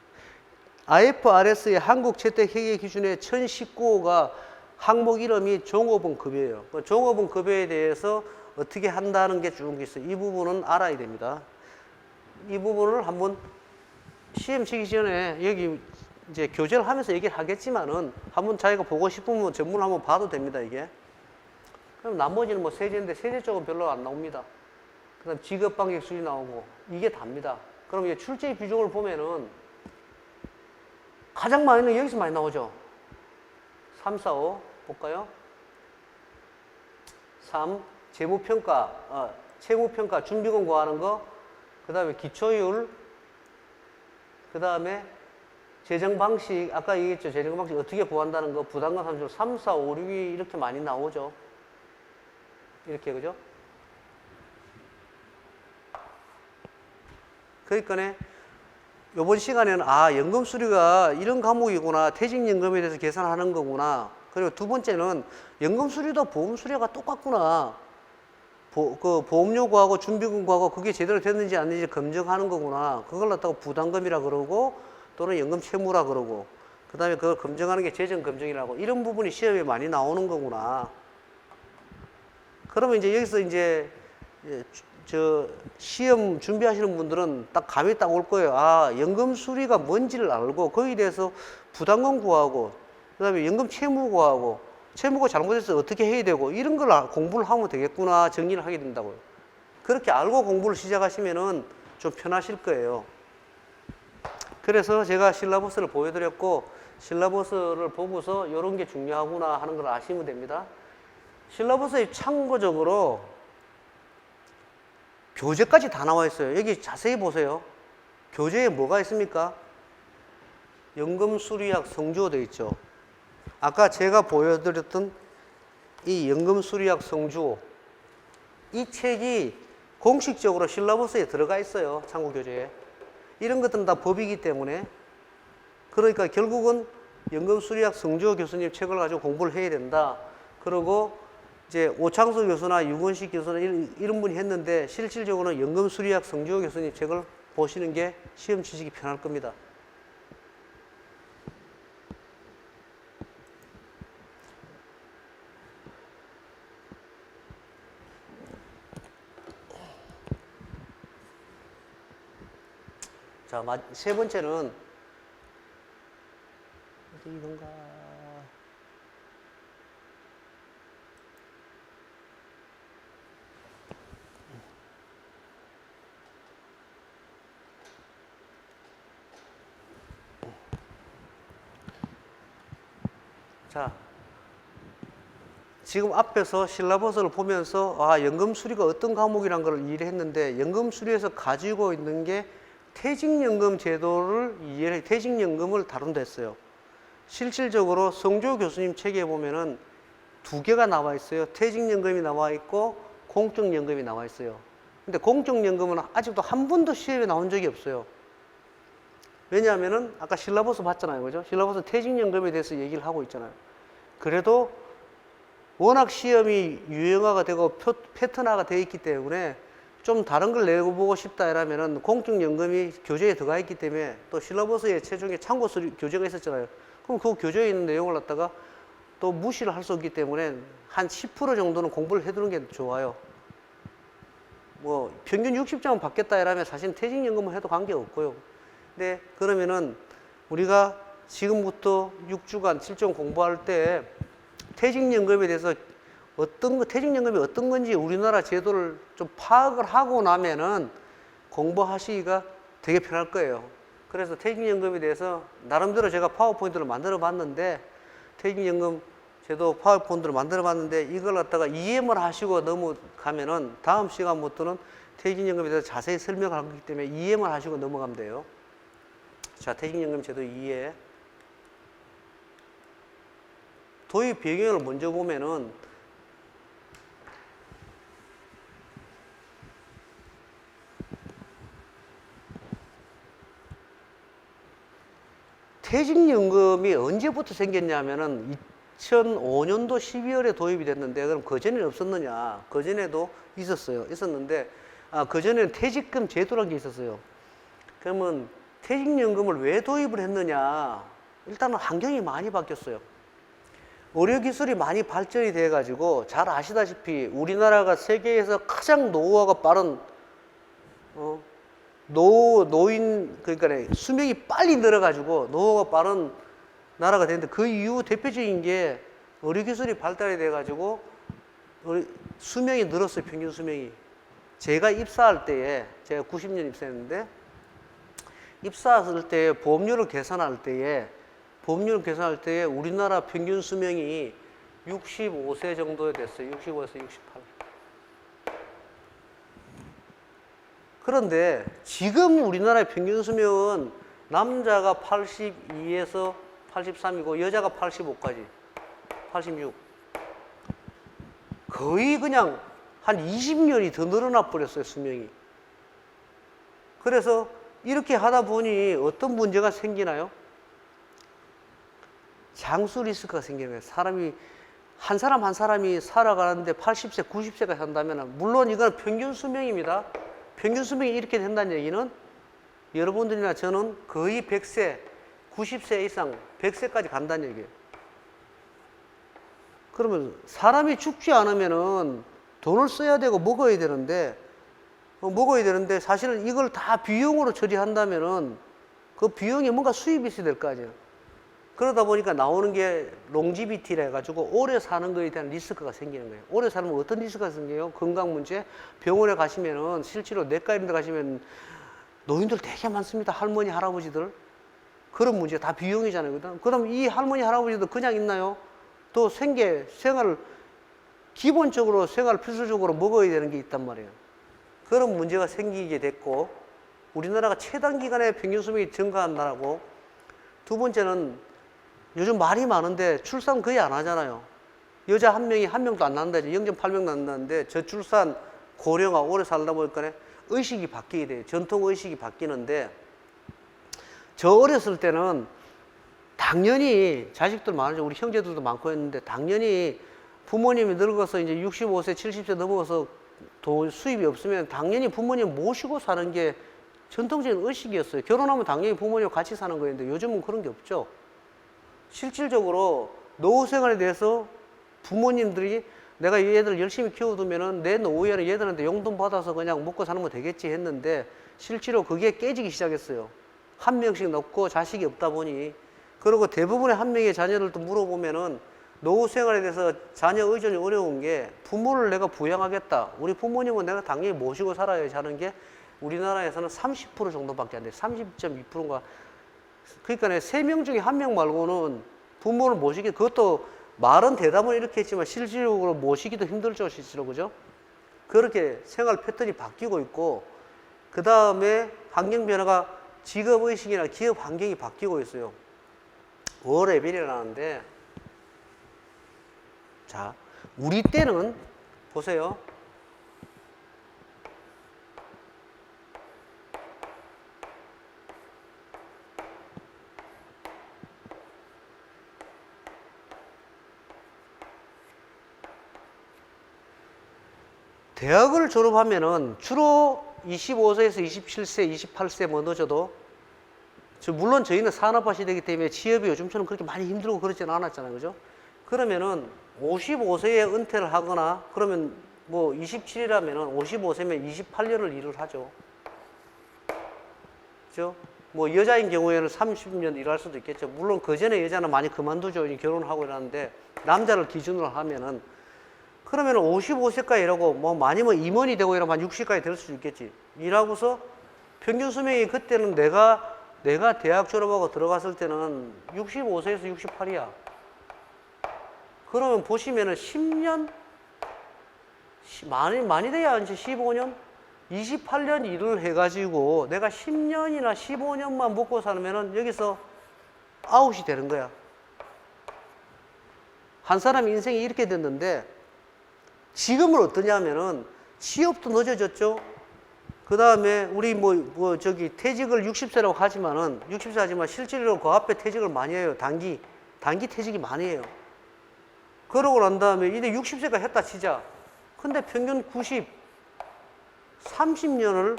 IFRS의 한국채택회계기준의 1019호가 항목 이름이 종업원급여예요. 그 종업원급여에 대해서 어떻게 한다는 게 쭉 있어요. 이 부분은 알아야 됩니다. 이 부분을 한번 시험 치기 전에 여기 이제 교재를 하면서 얘기를 하겠지만은 한번 자기가 보고 싶으면 전문을 한번 봐도 됩니다. 이게. 그럼 나머지는 뭐 세제인데 세제 쪽은 별로 안 나옵니다. 그 다음 지급방객수리 나오고 이게 답니다. 그럼 이제 출제 비중을 보면은 가장 많이는 여기서 많이 나오죠. 3, 4, 5 볼까요? 3. 재무평가, 채무평가 준비금 구하는 거, 그 다음에 기초율, 그 다음에 재정방식, 아까 얘기했죠. 재정방식 어떻게 구한다는 거, 부담금 함수 3, 4, 5, 6이 이렇게 많이 나오죠. 이렇게, 그죠? 그러니까 이번 시간에는 연금 수리가 이런 과목이구나. 퇴직연금에 대해서 계산하는 거구나. 그리고 두 번째는 연금 수리도 보험 수리가 똑같구나. 그 보험료 구하고 준비금 구하고 그게 제대로 됐는지 안 됐는지 검증하는 거구나. 그걸 갖다가 부담금이라 그러고 또는 연금 채무라 그러고 그 다음에 그걸 검증하는 게 재정 검증이라고 이런 부분이 시험에 많이 나오는 거구나. 그러면 이제 여기서 이제 저 시험 준비하시는 분들은 딱 감이 딱 올 거예요. 연금 수리가 뭔지를 알고 거기에 대해서 부담금 구하고 그 다음에 연금 채무 구하고 채무가 잘못해서 어떻게 해야 되고 이런 걸 공부를 하면 되겠구나 정리를 하게 된다고요. 그렇게 알고 공부를 시작하시면은 좀 편하실 거예요. 그래서 제가 실라버스를 보여드렸고 실라버스를 보고서 이런 게 중요하구나 하는 걸 아시면 됩니다. 실라버스에 참고적으로 교재까지 다 나와 있어요. 여기 자세히 보세요. 교재에 뭐가 있습니까? 연금수리학 성주호 되어 있죠. 아까 제가 보여드렸던 이 연금수리학 성주호 이 책이 공식적으로 실라버스에 들어가 있어요. 참고교재에. 이런 것들은 다 법이기 때문에 그러니까 결국은 연금수리학 성주호 교수님 책을 가지고 공부를 해야 된다. 그리고 이제 오창수 교수나 유건식 교수나 이런 분이 했는데 실질적으로는 연금수리학 성주호 교수님 책을 보시는 게 시험 지식이 편할 겁니다. 자, 세 번째는 어디 이건가? 자, 지금 앞에서 실라버스를 보면서 연금 수리가 어떤 과목이란 걸 이해를 했는데 연금 수리에서 가지고 있는 게 퇴직연금 제도를 이해해 퇴직연금을 다룬다 했어요. 실질적으로 성주호 교수님 책에 보면은 두 개가 나와 있어요. 퇴직연금이 나와 있고 공적연금이 나와 있어요. 근데 공적연금은 아직도 한 번도 시험에 나온 적이 없어요. 왜냐하면은 아까 실라버스 봤잖아요. 그죠? 실라버스 퇴직연금에 대해서 얘기를 하고 있잖아요. 그래도 워낙 시험이 유형화가 되고 패턴화가 되어 있기 때문에 좀 다른 걸 내보고 싶다 이러면은 공적연금이 교재에 들어가 있기 때문에 또 실라버스에 최종에 참고 교재가 있었잖아요. 그럼 그 교재에 있는 내용을 갖다가 또 무시를 할 수 없기 때문에 한 10% 정도는 공부를 해두는 게 좋아요. 뭐 평균 60점은 받겠다 이러면 사실 퇴직연금을 해도 관계없고요. 근데 그러면은 우리가 지금부터 6주간 7종 공부할 때 퇴직연금에 대해서 퇴직연금이 어떤 건지 우리나라 제도를 좀 파악을 하고 나면은 공부하시기가 되게 편할 거예요. 그래서 퇴직연금에 대해서 나름대로 제가 파워포인트를 만들어 봤는데 퇴직연금 제도 파워포인트를 만들어 봤는데 이걸 갖다가 이해만 하시고 넘어가면은 다음 시간부터는 퇴직연금에 대해서 자세히 설명을 하기 때문에 이해만 하시고 넘어가면 돼요. 자, 퇴직연금 제도 이해. 도입 배경을 먼저 보면은 퇴직연금이 언제부터 생겼냐면은 2005년도 12월에 도입이 됐는데 그럼 그전에는 없었느냐? 그전에도 있었어요. 있었는데 그전에는 퇴직금 제도라는 게 있었어요. 그러면 퇴직연금을 왜 도입을 했느냐? 일단은 환경이 많이 바뀌었어요. 의료기술이 많이 발전이 돼가지고 잘 아시다시피 우리나라가 세계에서 가장 노후화가 빠른 노인, 그러니까 수명이 빨리 늘어가지고 노후가 빠른 나라가 됐는데 그 이유 대표적인 게 의료기술이 발달이 돼가지고 수명이 늘었어요. 평균 수명이. 제가 입사할 때에, 제가 90년 입사했는데 입사했을 때 보험료를 계산할 때에 우리나라 평균 수명이 65세 정도 됐어요. 65에서 68. 그런데 지금 우리나라의 평균 수명은 남자가 82에서 83이고 여자가 85까지 86. 거의 그냥 한 20년이 더 늘어나 버렸어요, 수명이. 그래서 이렇게 하다 보니 어떤 문제가 생기나요? 장수 리스크가 생기는 거예요. 사람이 한 사람이 살아가는데 80세, 90세까지 산다면 물론 이건 평균 수명입니다. 평균 수명이 이렇게 된다는 얘기는 여러분들이나 저는 거의 100세, 90세 이상 100세까지 간다는 얘기예요. 그러면 사람이 죽지 않으면은 돈을 써야 되고 먹어야 되는데 사실은 이걸 다 비용으로 처리한다면은 그 비용이 뭔가 수입이 있어야 될 거 아니에요. 그러다 보니까 나오는 게 롱지비티라 해가지고 오래 사는 거에 대한 리스크가 생기는 거예요. 오래 살면 어떤 리스크가 생겨요? 건강 문제. 병원에 가시면은 실제로 내과 이런 데 가시면 노인들 되게 많습니다. 할머니, 할아버지들. 그런 문제 다 비용이잖아요. 그럼 이 할머니, 할아버지도 그냥 있나요? 또 생활을 기본적으로 생활 필수적으로 먹어야 되는 게 있단 말이에요. 그런 문제가 생기게 됐고 우리나라가 최단기간에 평균 수명이 증가한 나라고 두 번째는 요즘 말이 많은데 출산 거의 안 하잖아요. 여자 한 명도 안 낳는다. 0.8명 낳는다는데 저출산 고령화 오래 살다 보니까 의식이 바뀌게 돼요. 전통 의식이 바뀌는데 저 어렸을 때는 당연히 자식들 많으죠. 우리 형제들도 많고 했는데 당연히 부모님이 늙어서 이제 65세, 70세 넘어서 돈 수입이 없으면 당연히 부모님 모시고 사는 게 전통적인 의식이었어요. 결혼하면 당연히 부모님과 같이 사는 거였는데 요즘은 그런 게 없죠. 실질적으로 노후 생활에 대해서 부모님들이 내가 이 애들 열심히 키워두면은 내 노후에는 얘들한테 용돈 받아서 그냥 먹고 사는 거 되겠지 했는데 실제로 그게 깨지기 시작했어요. 한 명씩 넣고 자식이 없다 보니. 그리고 대부분의 한 명의 자녀들도 물어보면은 노후 생활에 대해서 자녀 의존이 어려운 게 부모를 내가 부양하겠다. 우리 부모님은 내가 당연히 모시고 살아야지 하는 게 우리나라에서는 30% 정도밖에 안 돼요. 30.2%인가. 그러니까 3명 중에 1명 말고는 부모를 모시기, 그것도 말은 대답은 이렇게 했지만 실질적으로 모시기도 힘들죠, 실제로. 그죠? 그렇게 생활 패턴이 바뀌고 있고, 그 다음에 환경 변화가 직업의식이나 기업 환경이 바뀌고 있어요. 워레벨이라는데, 자, 우리 때는, 보세요. 대학을 졸업하면은 주로 25세에서 27세, 28세 뭐 늦어도 물론 저희는 산업화 시대이기 때문에 취업이 요즘처럼 그렇게 많이 힘들고 그러지는 않았잖아요. 그죠? 그러면은 55세에 은퇴를 하거나 그러면 뭐 27이라면은 55세면 28년을 일을 하죠. 그죠? 뭐 여자인 경우에는 30년 일할 수도 있겠죠. 물론 그 전에 여자는 많이 그만두죠. 결혼하고 이러는데 남자를 기준으로 하면은 그러면 55세까지 일하고 뭐 많이면 임원이 되고 이러면 한 60까지 될 수도 있겠지. 일하고서 평균 수명이 그때는 내가 대학 졸업하고 들어갔을 때는 65세에서 68이야. 그러면 보시면은 10년 많이 돼야 이제 15년 28년 일을 해가지고 내가 10년이나 15년만 먹고 살면은 여기서 아웃이 되는 거야. 한 사람 인생이 이렇게 됐는데 지금은 어떠냐면은 취업도 늦어졌죠. 그 다음에 우리 퇴직을 60세라고 하지만은 60세 하지만 실제로 그 앞에 퇴직을 많이 해요. 단기 퇴직이 많이 해요. 그러고 난 다음에 이제 60세가 했다 치자. 근데 평균 30년을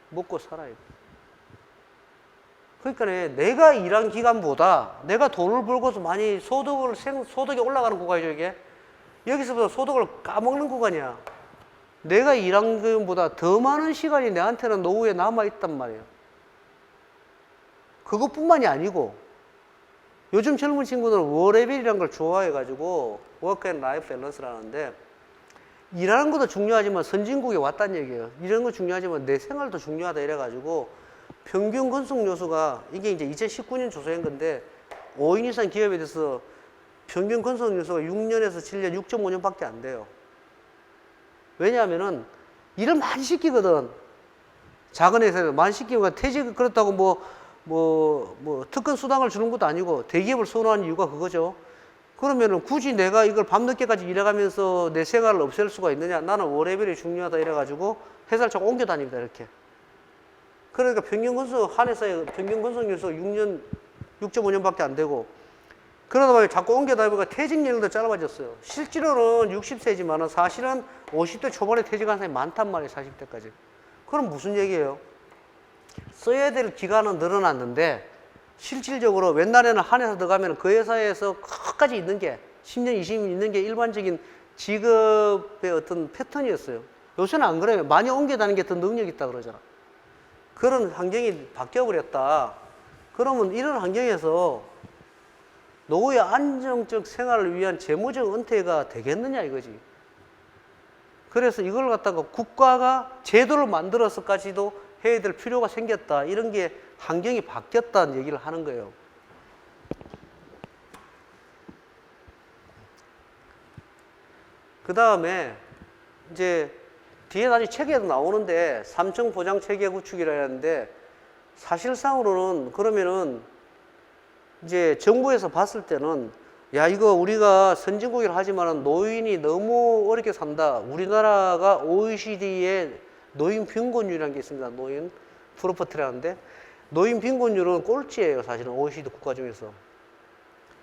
먹고 살아야 돼. 그러니까 내가 일한 기간보다 내가 돈을 벌고서 많이 소득이 올라가는 구간이죠, 이게. 여기서부터 소득을 까먹는 구간이야. 내가 일한 것보다 더 많은 시간이 내한테는 노후에 남아있단 말이에요. 그것뿐만이 아니고 요즘 젊은 친구들은 워레벨이라는 걸 좋아해가지고 워크 앤 라이프 밸런스라는데 일하는 것도 중요하지만 선진국에 왔다는 얘기예요. 이런 거 중요하지만 내 생활도 중요하다 이래가지고 평균 건속 요소가 이게 이제 2019년 조사한 건데 5인 이상 기업에 대해서 평균 건속 요소가 6년에서 7년, 6.5년밖에 안 돼요. 왜냐하면은 일을 많이 시키거든. 작은 회사에서 많이 시키고 퇴직 그렇다고 특권 수당을 주는 것도 아니고 대기업을 선호하는 이유가 그거죠. 그러면은 굳이 내가 이걸 밤늦게까지 일해가면서 내 생활을 없앨 수가 있느냐? 나는 월레벨이 중요하다 이래가지고 회사를 자꾸 옮겨 다닙니다, 이렇게. 그러니까 평균 건속, 한 회사에 평균 건속 요소 6.5년밖에 안 되고, 그러다 보니 자꾸 옮겨 다니니까 퇴직 연령도 짧아졌어요. 실제로는 60세지만은 사실은 50대 초반에 퇴직한 사람이 많단 말이에요, 40대까지. 그럼 무슨 얘기예요? 써야 될 기간은 늘어났는데, 실질적으로 옛날에는 한 회사 들어가면 그 회사에서 끝까지 있는 게 10년, 20년 있는 게 일반적인 직업의 어떤 패턴이었어요. 요새는 안 그래요. 많이 옮겨 다니는 게 더 능력이 있다 그러잖아. 그런 환경이 바뀌어버렸다. 그러면 이런 환경에서 노후의 안정적 생활을 위한 재무적 은퇴가 되겠느냐 이거지. 그래서 이걸 갖다가 국가가 제도를 만들어서까지도 해야 될 필요가 생겼다. 이런 게 환경이 바뀌었다는 얘기를 하는 거예요. 그 다음에 이제 뒤에 나중에 책에도 나오는데 3층 보장 체계 구축이라 하는데 사실상으로는 그러면은 이제 정부에서 봤을 때는 야 이거 우리가 선진국이라 하지만은 노인이 너무 어렵게 산다. 우리나라가 OECD의 노인 빈곤율이라는 게 있습니다. 노인 프로퍼티라는데 노인 빈곤율은 꼴찌예요. 사실은 OECD 국가 중에서.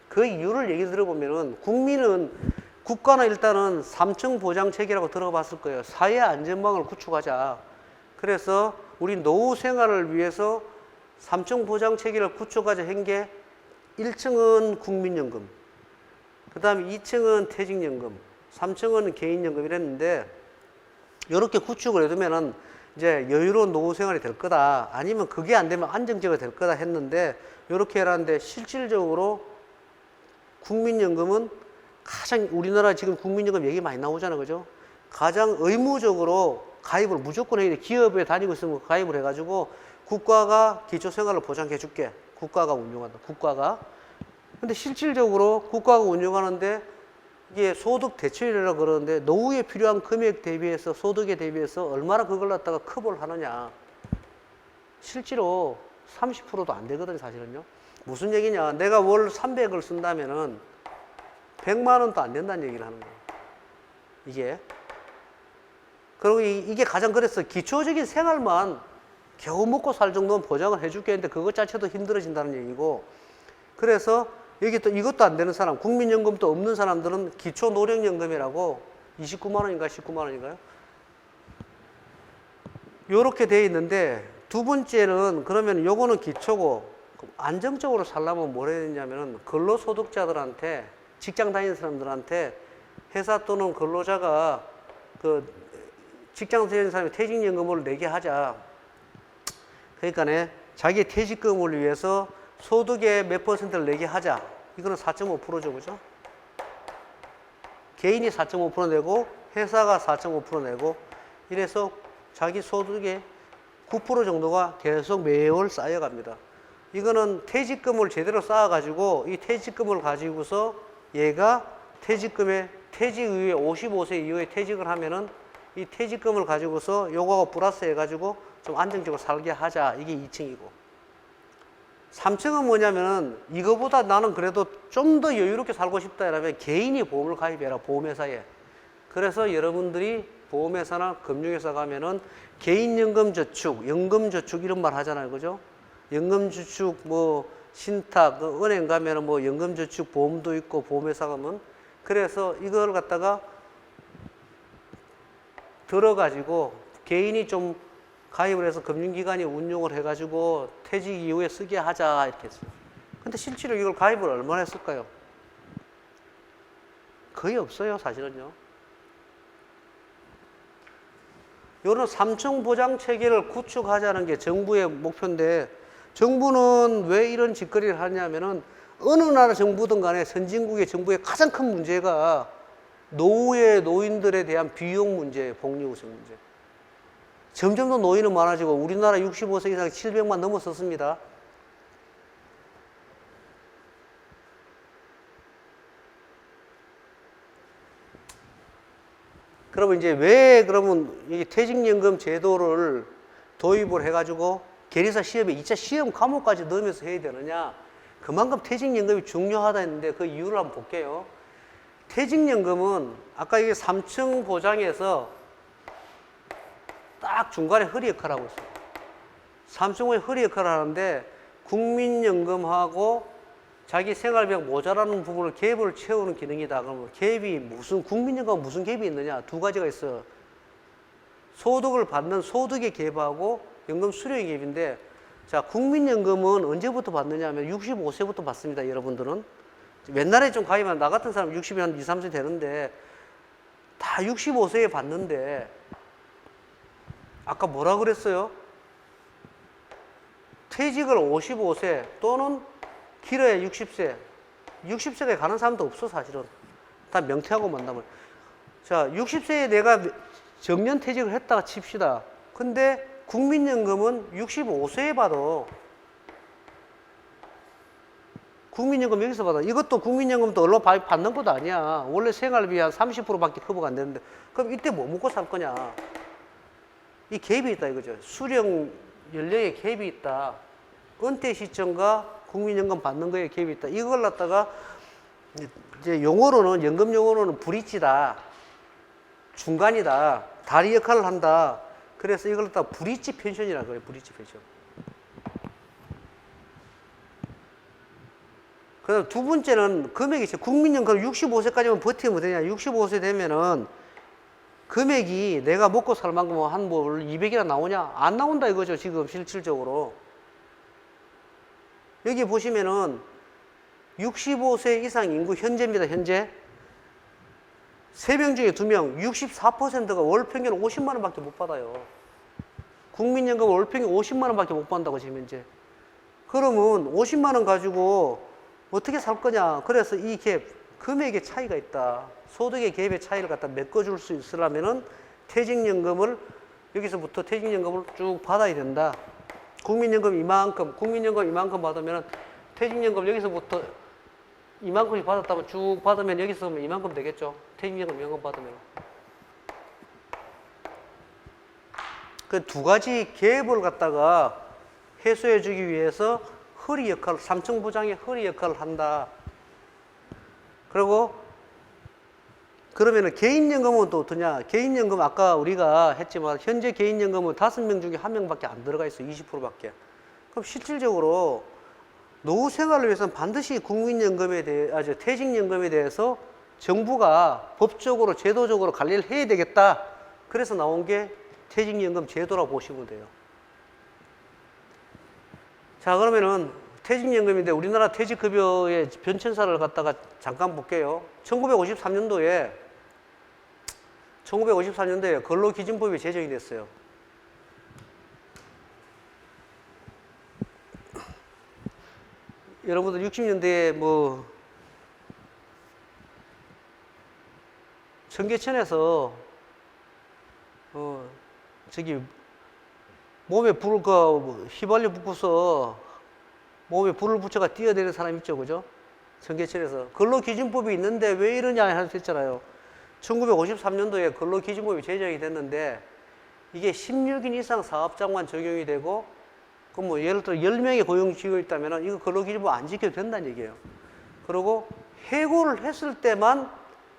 그 이유를 얘기 들어보면은 국가는 일단은 3층 보장 체계라고 들어봤을 거예요. 사회 안전망을 구축하자. 그래서 우리 노후 생활을 위해서 3층 보장 체계를 구축하자 한 게 1층은 국민연금, 그 다음에 2층은 퇴직연금, 3층은 개인연금 이랬는데 이렇게 구축을 해두면은 이제 여유로운 노후 생활이 될 거다. 아니면 그게 안 되면 안정적이 될 거다 했는데 이렇게 해놨는데 실질적으로 국민연금은 가장 우리나라 지금 국민연금 얘기 많이 나오잖아, 그죠? 가장 의무적으로 가입을 무조건 해야 돼. 기업에 다니고 있으면 가입을 해가지고 국가가 기초생활을 보장해 줄게. 국가가 운영한다. 국가가. 근데 실질적으로 국가가 운영하는데 이게 소득 대체율이라고 그러는데 노후에 필요한 금액 대비해서 소득에 대비해서 얼마나 그걸 갖다가 커버를 하느냐. 실제로 30%도 안 되거든요, 사실은요. 무슨 얘기냐. 내가 월 300을 쓴다면은 100만 원도 안 된다는 얘기를 하는 거예요. 이게. 그리고 이게 가장 그래서 기초적인 생활만 겨우 먹고 살 정도는 보장을 해줄게 했는데 그것 자체도 힘들어진다는 얘기고, 그래서 여기 또 이것도 안 되는 사람, 국민연금도 없는 사람들은 기초노령연금이라고 29만 원인가 19만 원인가요? 요렇게 돼 있는데 두 번째는 그러면 요거는 기초고 안정적으로 살려면 뭘 해야 되냐면은 근로소득자들한테 직장 다니는 사람들한테 회사 또는 근로자가 그 직장 다니는 사람이 퇴직연금을 내게 하자. 그러니까 자기 퇴직금을 위해서 소득의 몇 퍼센트를 내게 하자. 이거는 4.5%죠, 그죠? 개인이 4.5% 내고 회사가 4.5% 내고 이래서 자기 소득의 9% 정도가 계속 매월 쌓여갑니다. 이거는 퇴직금을 제대로 쌓아가지고 이 퇴직금을 가지고서 얘가 퇴직금의 퇴직 이후에 55세 이후에 퇴직을 하면은 이 퇴직금을 가지고서 요거하고 플러스 해가지고 좀 안정적으로 살게 하자. 이게 2층이고. 3층은 뭐냐면은 이거보다 나는 그래도 좀 더 여유롭게 살고 싶다 이러면 개인이 보험을 가입해라. 보험회사에. 그래서 여러분들이 보험회사나 금융회사 가면은 개인연금저축, 연금저축 이런 말 하잖아요. 그죠? 연금저축, 뭐, 신탁, 은행 가면은 뭐 연금저축 보험도 있고 보험회사 가면 그래서 이걸 갖다가 들어가지고 개인이 좀 가입을 해서 금융기관이 운용을 해가지고 퇴직 이후에 쓰게 하자 이렇게 했어요. 근데 실제로 이걸 가입을 얼마나 했을까요? 거의 없어요, 사실은요. 이런 삼층 보장 체계를 구축하자는 게 정부의 목표인데 정부는 왜 이런 짓거리를 하냐면은 어느 나라 정부든 간에 선진국의 정부의 가장 큰 문제가 노인들에 대한 비용 문제예요. 복리후생 문제. 점점 더 노인은 많아지고 우리나라 65세 이상 700만 넘어섰습니다. 그러면 이제 왜 그러면 이 퇴직연금 제도를 도입을 해가지고 계리사 시험에 2차 시험 과목까지 넣으면서 해야 되느냐? 그만큼 퇴직연금이 중요하다 했는데 그 이유를 한번 볼게요. 퇴직연금은 아까 이게 3층 보장에서 딱 중간에 허리 역할을 하고 있어요. 3층의 허리 역할을 하는데 국민연금하고 자기 생활비가 모자라는 부분을 갭을 채우는 기능이다. 그러면 갭이 무슨 국민연금과 무슨 갭이 있느냐? 두 가지가 있어. 소득을 받는 소득의 갭하고 연금 수령의 갭인데 자, 국민연금은 언제부터 받느냐 하면 65세부터 받습니다. 여러분들은. 옛날에 좀 가입하면 나 같은 사람 60이 한 2, 3세 되는데 다 65세에 받는데 아까 뭐라 그랬어요? 퇴직을 55세 또는 길어야 60세. 60세에 가는 사람도 없어, 사실은. 다 명퇴하고 만나면. 자, 60세에 내가 정년 퇴직을 했다가 칩시다. 근데 국민연금은 65세에 받아. 국민연금 여기서 받아. 이것도 국민연금도 얼마 받는 것도 아니야. 원래 생활비 한 30%밖에 커버가 안 되는데. 그럼 이때 뭐 먹고 살 거냐? 이 갭이 있다 이거죠. 수령 연령에 갭이 있다. 은퇴 시점과 국민연금 받는 거에 갭이 있다. 이걸 갖다가 이제 용어로는 연금 용어로는 브릿지다. 중간이다. 다리 역할을 한다. 그래서 이걸 갖다가 브릿지 펜션이라고 해요. 브릿지 펜션. 그다음 두 번째는 금액이 있어요. 국민연금 65세까지만 버티면 되냐? 65세 되면은 금액이 내가 먹고 살 만큼 한 뭐 200이나 나오냐? 안 나온다 이거죠. 지금 실질적으로. 여기 보시면은 65세 이상 인구 현재입니다. 현재. 3명 중에 2명, 64%가 월 평균 50만 원밖에 못 받아요. 국민연금 월 평균 50만 원밖에 못 받는다고 지금 현재. 그러면 50만 원 가지고 어떻게 살 거냐? 그래서 이 갭, 금액의 차이가 있다. 소득의 갭의 차이를 갖다 메꿔줄 수 있으려면은 퇴직연금을 여기서부터 퇴직연금을 쭉 받아야 된다. 국민연금 이만큼 받으면 퇴직연금 여기서부터 이만큼씩 받았다면 쭉 받으면 여기서 이만큼 되겠죠. 퇴직연금 이만큼 받으면. 그 두 가지 갭을 갖다가 해소해 주기 위해서 허리 역할을, 3층 보장의 허리 역할을 한다. 그리고 그러면은 개인연금은 또 어떠냐? 개인연금 아까 우리가 했지만 현재 개인연금은 5명 중에 1명밖에 안 들어가 있어요. 20%밖에. 그럼 실질적으로 노후 생활을 위해서는 반드시 국민연금에 대해, 퇴직연금에 대해서 정부가 법적으로 제도적으로 관리를 해야 되겠다. 그래서 나온 게 퇴직연금 제도라고 보시면 돼요. 자, 그러면은 퇴직연금인데 우리나라 퇴직급여의 변천사를 갖다가 잠깐 볼게요. 1953년도에 근로기준법이 제정이 됐어요. 여러분들 60년대에 뭐 청계천에서 저기 몸에 불을 휘발유 붓고서 몸에 불을 붙여가 뛰어내리는 사람 있죠, 그죠? 청계천에서 근로기준법이 있는데 왜 이러냐 했잖아요. 1953년도에 근로기준법이 제정이 됐는데 이게 16인 이상 사업장만 적용이 되고 그럼 뭐 예를 들어 10명의 고용직원이 있다면 이거 근로기준법 안 지켜도 된다는 얘기예요. 그리고 해고를 했을 때만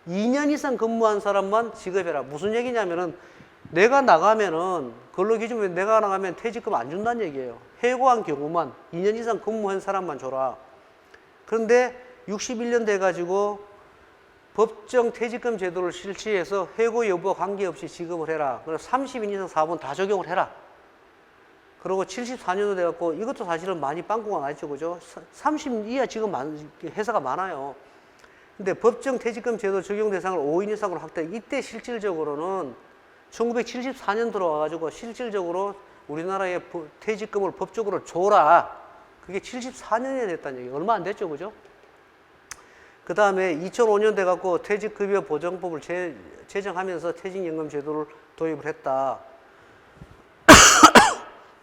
2년 이상 근무한 사람만 지급해라. 무슨 얘기냐면은 내가 나가면은 근로기준법에 내가 나가면 퇴직금 안 준다는 얘기예요. 해고한 경우만 2년 이상 근무한 사람만 줘라. 그런데 61년 돼가지고 법정 퇴직금 제도를 실시해서 해고 여부와 관계없이 지급을 해라. 그래서 30인 이상 사업은 다 적용을 해라. 그리고 74년도 돼갖고 이것도 사실은 많이 빵꾸가 나죠, 그죠? 30 이하 지금 회사가 많아요. 근데 법정 퇴직금 제도 적용 대상을 5인 이상으로 확대. 이때 실질적으로는 1974년 들어와가지고 실질적으로 우리나라에 퇴직금을 법적으로 줘라. 그게 74년이 됐다는 얘기예요. 얼마 안 됐죠, 그죠? 그 다음에 2005년 돼갖고 퇴직급여 보장법을 제정하면서 퇴직연금 제도를 도입을 했다.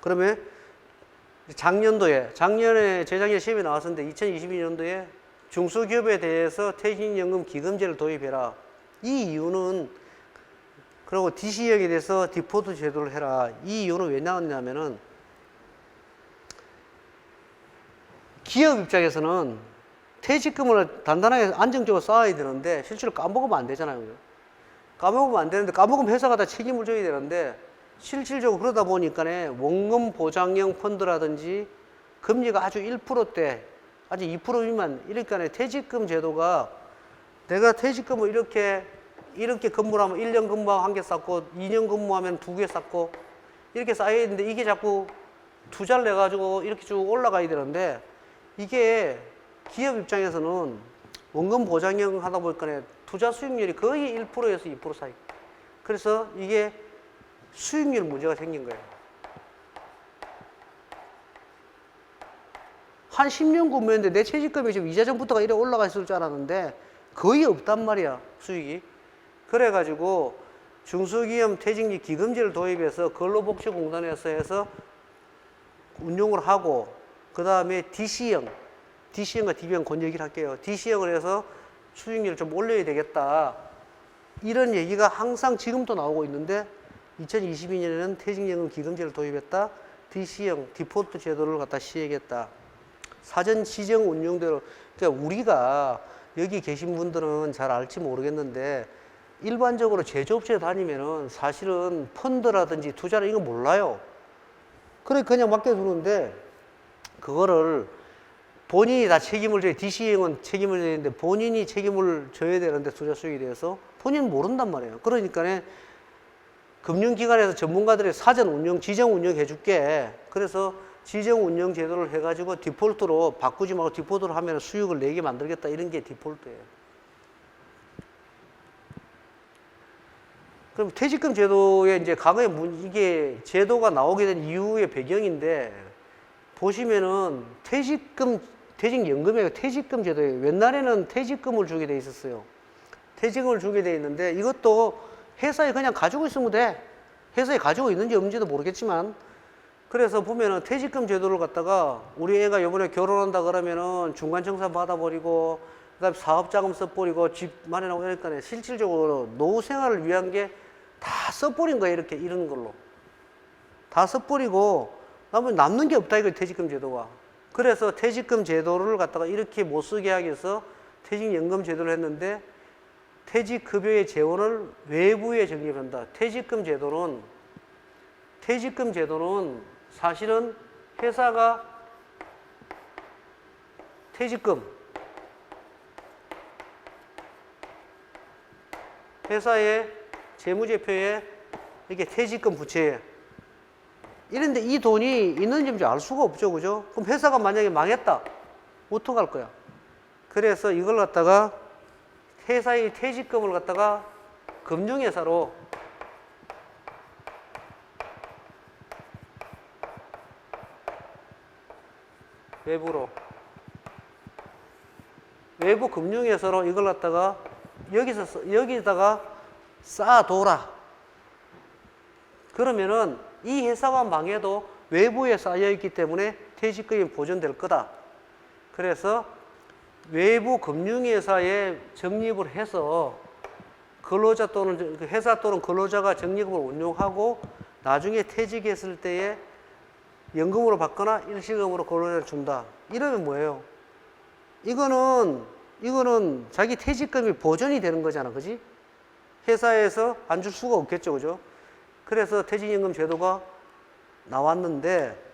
그러면 작년에 재작년에 시험이 나왔었는데 2022년도에 중소기업에 대해서 퇴직연금 기금제를 도입해라. 이 이유는 그리고 DC형에 대해서 디폴트 제도를 해라. 이 이유는 왜 나왔냐면은 기업 입장에서는 퇴직금을 단단하게 안정적으로 쌓아야 되는데 실제로 까먹으면 안 되잖아요. 까먹으면 안 되는데 까먹으면 회사가 다 책임을 져야 되는데 실질적으로 그러다 보니까 원금 보장형 펀드라든지 금리가 아주 1%대 아주 2% 미만 이러니까 퇴직금 제도가 내가 퇴직금을 이렇게 근무를 하면 1년 근무하면 1개 쌓고 2년 근무하면 2개 쌓고 이렇게 쌓여야 되는데 이게 자꾸 투자를 내가지고 이렇게 쭉 올라가야 되는데 이게 기업 입장에서는 원금 보장형 하다 보니까 투자 수익률이 거의 1%에서 2% 사이. 그래서 이게 수익률 문제가 생긴 거예요. 한 10년 근무했는데 내 퇴직금이 지금 이자 전부터가 이래 올라가 있을 줄 알았는데 거의 없단 말이야, 수익이. 그래가지고 중소기업 퇴직금 기금제를 도입해서 근로복지공단에서 해서 운용을 하고 그 다음에 DC형과 DB형 곧 얘기를 할게요. DC형을 해서 수익률을 좀 올려야 되겠다. 이런 얘기가 항상 지금도 나오고 있는데 2022년에는 퇴직연금 기금제를 도입했다. DC형, 디폴트 제도를 갖다 시행했다. 사전 지정 운용대로. 그러니까 우리가 여기 계신 분들은 잘 알지 모르겠는데 일반적으로 제조업체에 다니면은 사실은 펀드라든지 투자를 이거 몰라요. 그래 그냥 맡겨두는데 그거를 본인이 다 책임을 져야 DC형은 책임을 져야 되는데 본인이 책임을 져야 되는데 투자 수익에 대해서 본인은 모른단 말이에요. 그러니까 금융기관에서 전문가들이 사전 운영, 지정 운영 해줄게. 그래서 지정 운영 제도를 해가지고 디폴트로 바꾸지 말고 디폴트로 하면 수익을 내게 만들겠다. 이런 게 디폴트예요. 그럼 퇴직금 제도에 이제 과거에 이게 제도가 나오게 된 이유의 배경인데 보시면은 퇴직연금이에요. 퇴직금 제도예요. 옛날에는 퇴직금을 주게 돼 있었어요. 퇴직금을 주게 돼 있는데 이것도 회사에 그냥 가지고 있으면 돼. 회사에 가지고 있는지 없는지도 모르겠지만 그래서 보면은 퇴직금 제도를 갖다가 우리 애가 이번에 결혼한다 그러면은 중간청산 받아버리고 그다음에 사업자금 써버리고 집 마련하고 이러니까 실질적으로 노후 생활을 위한 게 다 써버린 거예요. 이렇게 이런 걸로 다 써버리고 남는 게 없다 이거 퇴직금 제도가. 그래서 퇴직금 제도를 갖다가 이렇게 못 쓰게 하기 위해서 퇴직연금 제도를 했는데 퇴직급여의 재원을 외부에 적립한다. 퇴직금 제도는 사실은 회사가 회사의 재무제표에 이렇게 퇴직금 부채 이런데 이 돈이 있는지 알 수가 없죠, 그죠? 그럼 회사가 만약에 망했다, 어떡할 거야? 그래서 이걸 갖다가 회사의 퇴직금을 갖다가 금융회사로 외부 금융회사로 이걸 갖다가 여기다가 쌓아둬라. 그러면은 이 회사가 망해도 외부에 쌓여있기 때문에 퇴직금이 보존될 거다. 그래서 외부 금융회사에 적립을 해서 근로자 또는 회사 또는 근로자가 적립금을 운용하고 나중에 퇴직했을 때에 연금으로 받거나 일시금으로 근로자를 준다. 이러면 뭐예요? 이거는 자기 퇴직금이 보전이 되는 거잖아. 그지? 회사에서 안 줄 수가 없겠죠. 그죠? 그래서 퇴직연금 제도가 나왔는데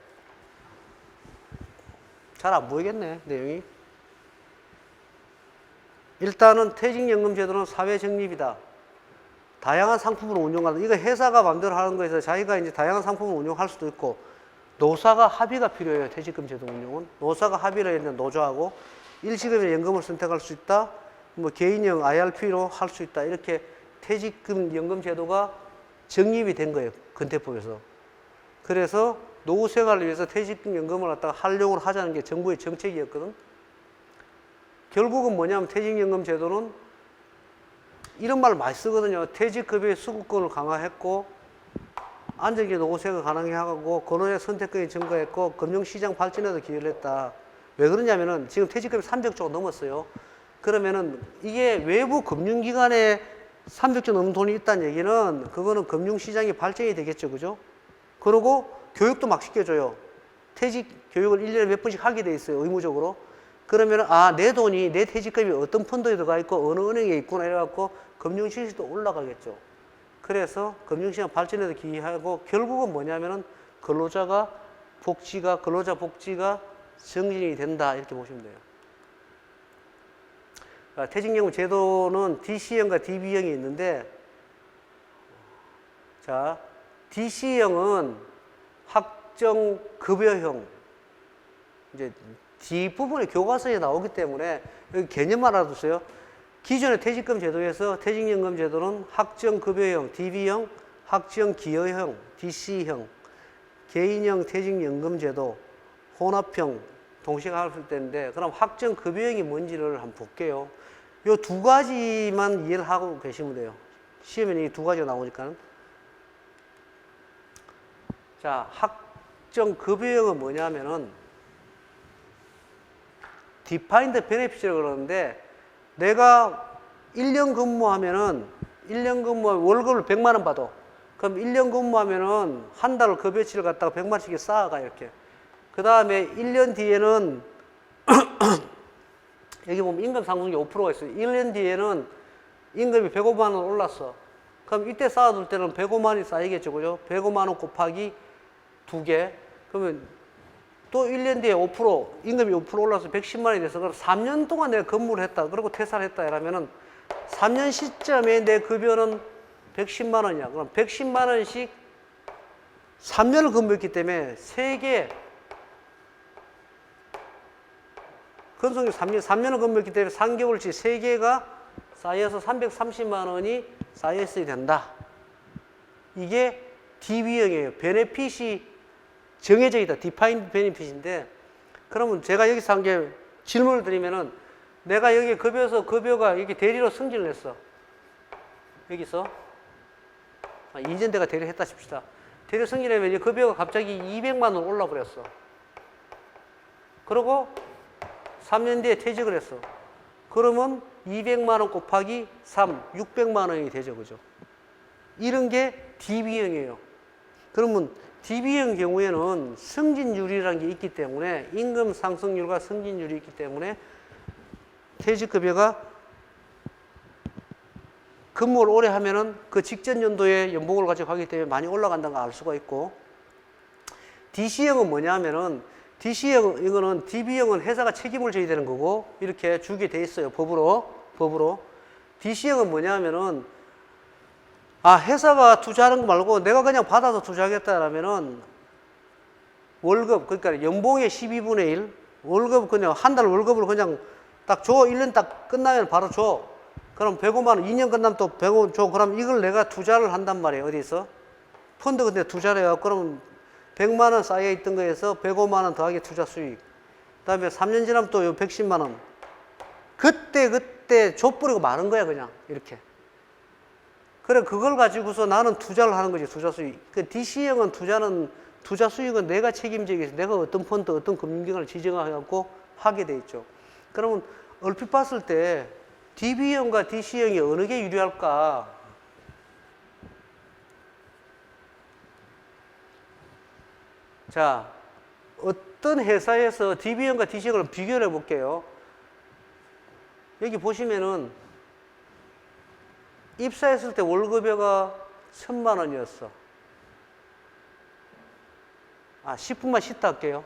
잘 안 보이겠네. 내용이. 일단은 퇴직연금 제도는 사회 적립이다. 다양한 상품을 운용한다. 이거 회사가 마음대로 하는 거에서 자기가 이제 다양한 상품을 운용할 수도 있고 노사가 합의가 필요해요. 퇴직금 제도 운용은. 노사가 합의를 했는데 노조하고 일시금이나 연금을 선택할 수 있다. 뭐 개인형 IRP로 할 수 있다. 이렇게 퇴직금 연금 제도가 정립이 된 거예요. 근태법에서. 그래서 노후 생활을 위해서 퇴직금 연금을 갖다가 활용을 하자는 게 정부의 정책이었거든. 결국은 뭐냐면 퇴직연금 제도는 이런 말 많이 쓰거든요. 퇴직급여의 수급권을 강화했고 안정적인 노후 생활 가능하게 하고 근로자 선택권이 증가했고 금융시장 발전에도 기여를 했다. 왜 그러냐면은 지금 퇴직금이 300조가 넘었어요. 그러면은 이게 외부 금융기관에 300조 넘는 돈이 있다는 얘기는 그거는 금융시장이 발전이 되겠죠. 그죠? 그리고 교육도 막 시켜줘요. 퇴직 교육을 1년에 몇 번씩 하게 돼 있어요. 의무적으로. 그러면은 내 돈이 내 퇴직금이 어떤 펀드에 들어가 있고 어느 은행에 있구나 이래갖고 금융실시도 올라가겠죠. 그래서 금융시장 발전에도 기여하고 결국은 뭐냐면은 근로자 복지가 정진이 된다 이렇게 보시면 돼요. 퇴직연금 제도는 DC형과 DB형이 있는데, 자, DC형은 확정급여형, 이제 뒷부분에 교과서에 나오기 때문에 여기 개념만 알아두세요. 기존의 퇴직금 제도에서 퇴직연금 제도는 확정급여형, DB형, 확정기여형, DC형, 개인형 퇴직연금 제도, 혼합형, 동시에 할 수 있는데, 그럼 확정급여형이 뭔지를 한번 볼게요. 요 두 가지만 이해를 하고 계시면 돼요. 시험에 이 두 가지가 나오니까. 자, 확정급여형은 뭐냐면은 디파인드 베네핏이라고 그러는데 내가 1년 근무하면은 월급을 100만 원 받아. 그럼 1년 근무하면은 한 달 급여치를 갖다가 100만 원씩 쌓아가 이렇게. 그 다음에 1년 뒤에는 여기 보면 임금 상승률이 5%가 있어요. 1년 뒤에는 임금이 105만 원 올랐어. 그럼 이때 쌓아둘 때는 105만 원이 쌓이겠죠. 그죠? 105만 원 곱하기 2개. 그러면 또 1년 뒤에 5%, 임금이 5% 올라서 110만 원이 돼서 그럼 3년 동안 내가 근무를 했다. 그리고 퇴사를 했다. 이러면은 3년 시점에 내 급여는 110만 원이야. 그럼 110만 원씩 3년을 근무했기 때문에 3개, 근속률 3년을 근무했기 때문에 3개월치 3개가 쌓여서 330만 원이 쌓였어야 된다. 이게 DB형이에요. 베네핏이 정해져 있다. 디파인드 베네핏인데, 그러면 제가 여기서 한 게 질문을 드리면은 내가 여기 급여가 여기 대리로 승진을 했어. 여기서 2년 내가 대리를 했다 칩시다. 대리 승진하면 급여가 갑자기 200만 원 올라버렸어. 그리고 3년 뒤에 퇴직을 했어. 그러면 200만 원 곱하기 3, 600만 원이 되죠. 그죠? 이런 게 DB형이에요. 그러면 DB형 경우에는 승진율이라는 게 있기 때문에 임금 상승률과 승진율이 있기 때문에 퇴직급여가 근무를 오래 하면은 그 직전 연도에 연봉을 가지고 하기 때문에 많이 올라간다는 걸 알 수가 있고, DC형은 뭐냐 하면은 이거는 DB형은 회사가 책임을 져야 되는 거고 이렇게 주게 돼 있어요. 법으로. DC형은 뭐냐 하면은 회사가 투자하는 거 말고 내가 그냥 받아서 투자하겠다라면은 월급, 그러니까 연봉의 12분의 1, 월급 그냥 한 달 월급을 그냥 딱 줘. 1년 딱 끝나면 바로 줘. 그럼 105만 원, 2년 끝나면 또 105만 줘. 그럼 이걸 내가 투자를 한단 말이에요. 어디서? 펀드 근데 투자를 해요. 그럼 100만 원 쌓여 있던 거에서 105만 원 더하기 투자 수익. 그 다음에 3년 지나면 또 110만 원. 그때 줘버리고 마는 거야, 그냥. 이렇게. 그래, 그걸 가지고서 나는 투자를 하는 거지, 투자 수익. 그 DC형은 투자 수익은 내가 책임지기 위해서 내가 어떤 펀드, 어떤 금융기관을 지정해갖고 하게 돼 있죠. 그러면 얼핏 봤을 때 DB형과 DC형이 어느 게 유리할까? 자, 어떤 회사에서 DB형과 DC형을 비교를 해볼게요. 여기 보시면은 입사했을 때 월급여가 1,000만 원이었어. 10분만 쉬다 할게요.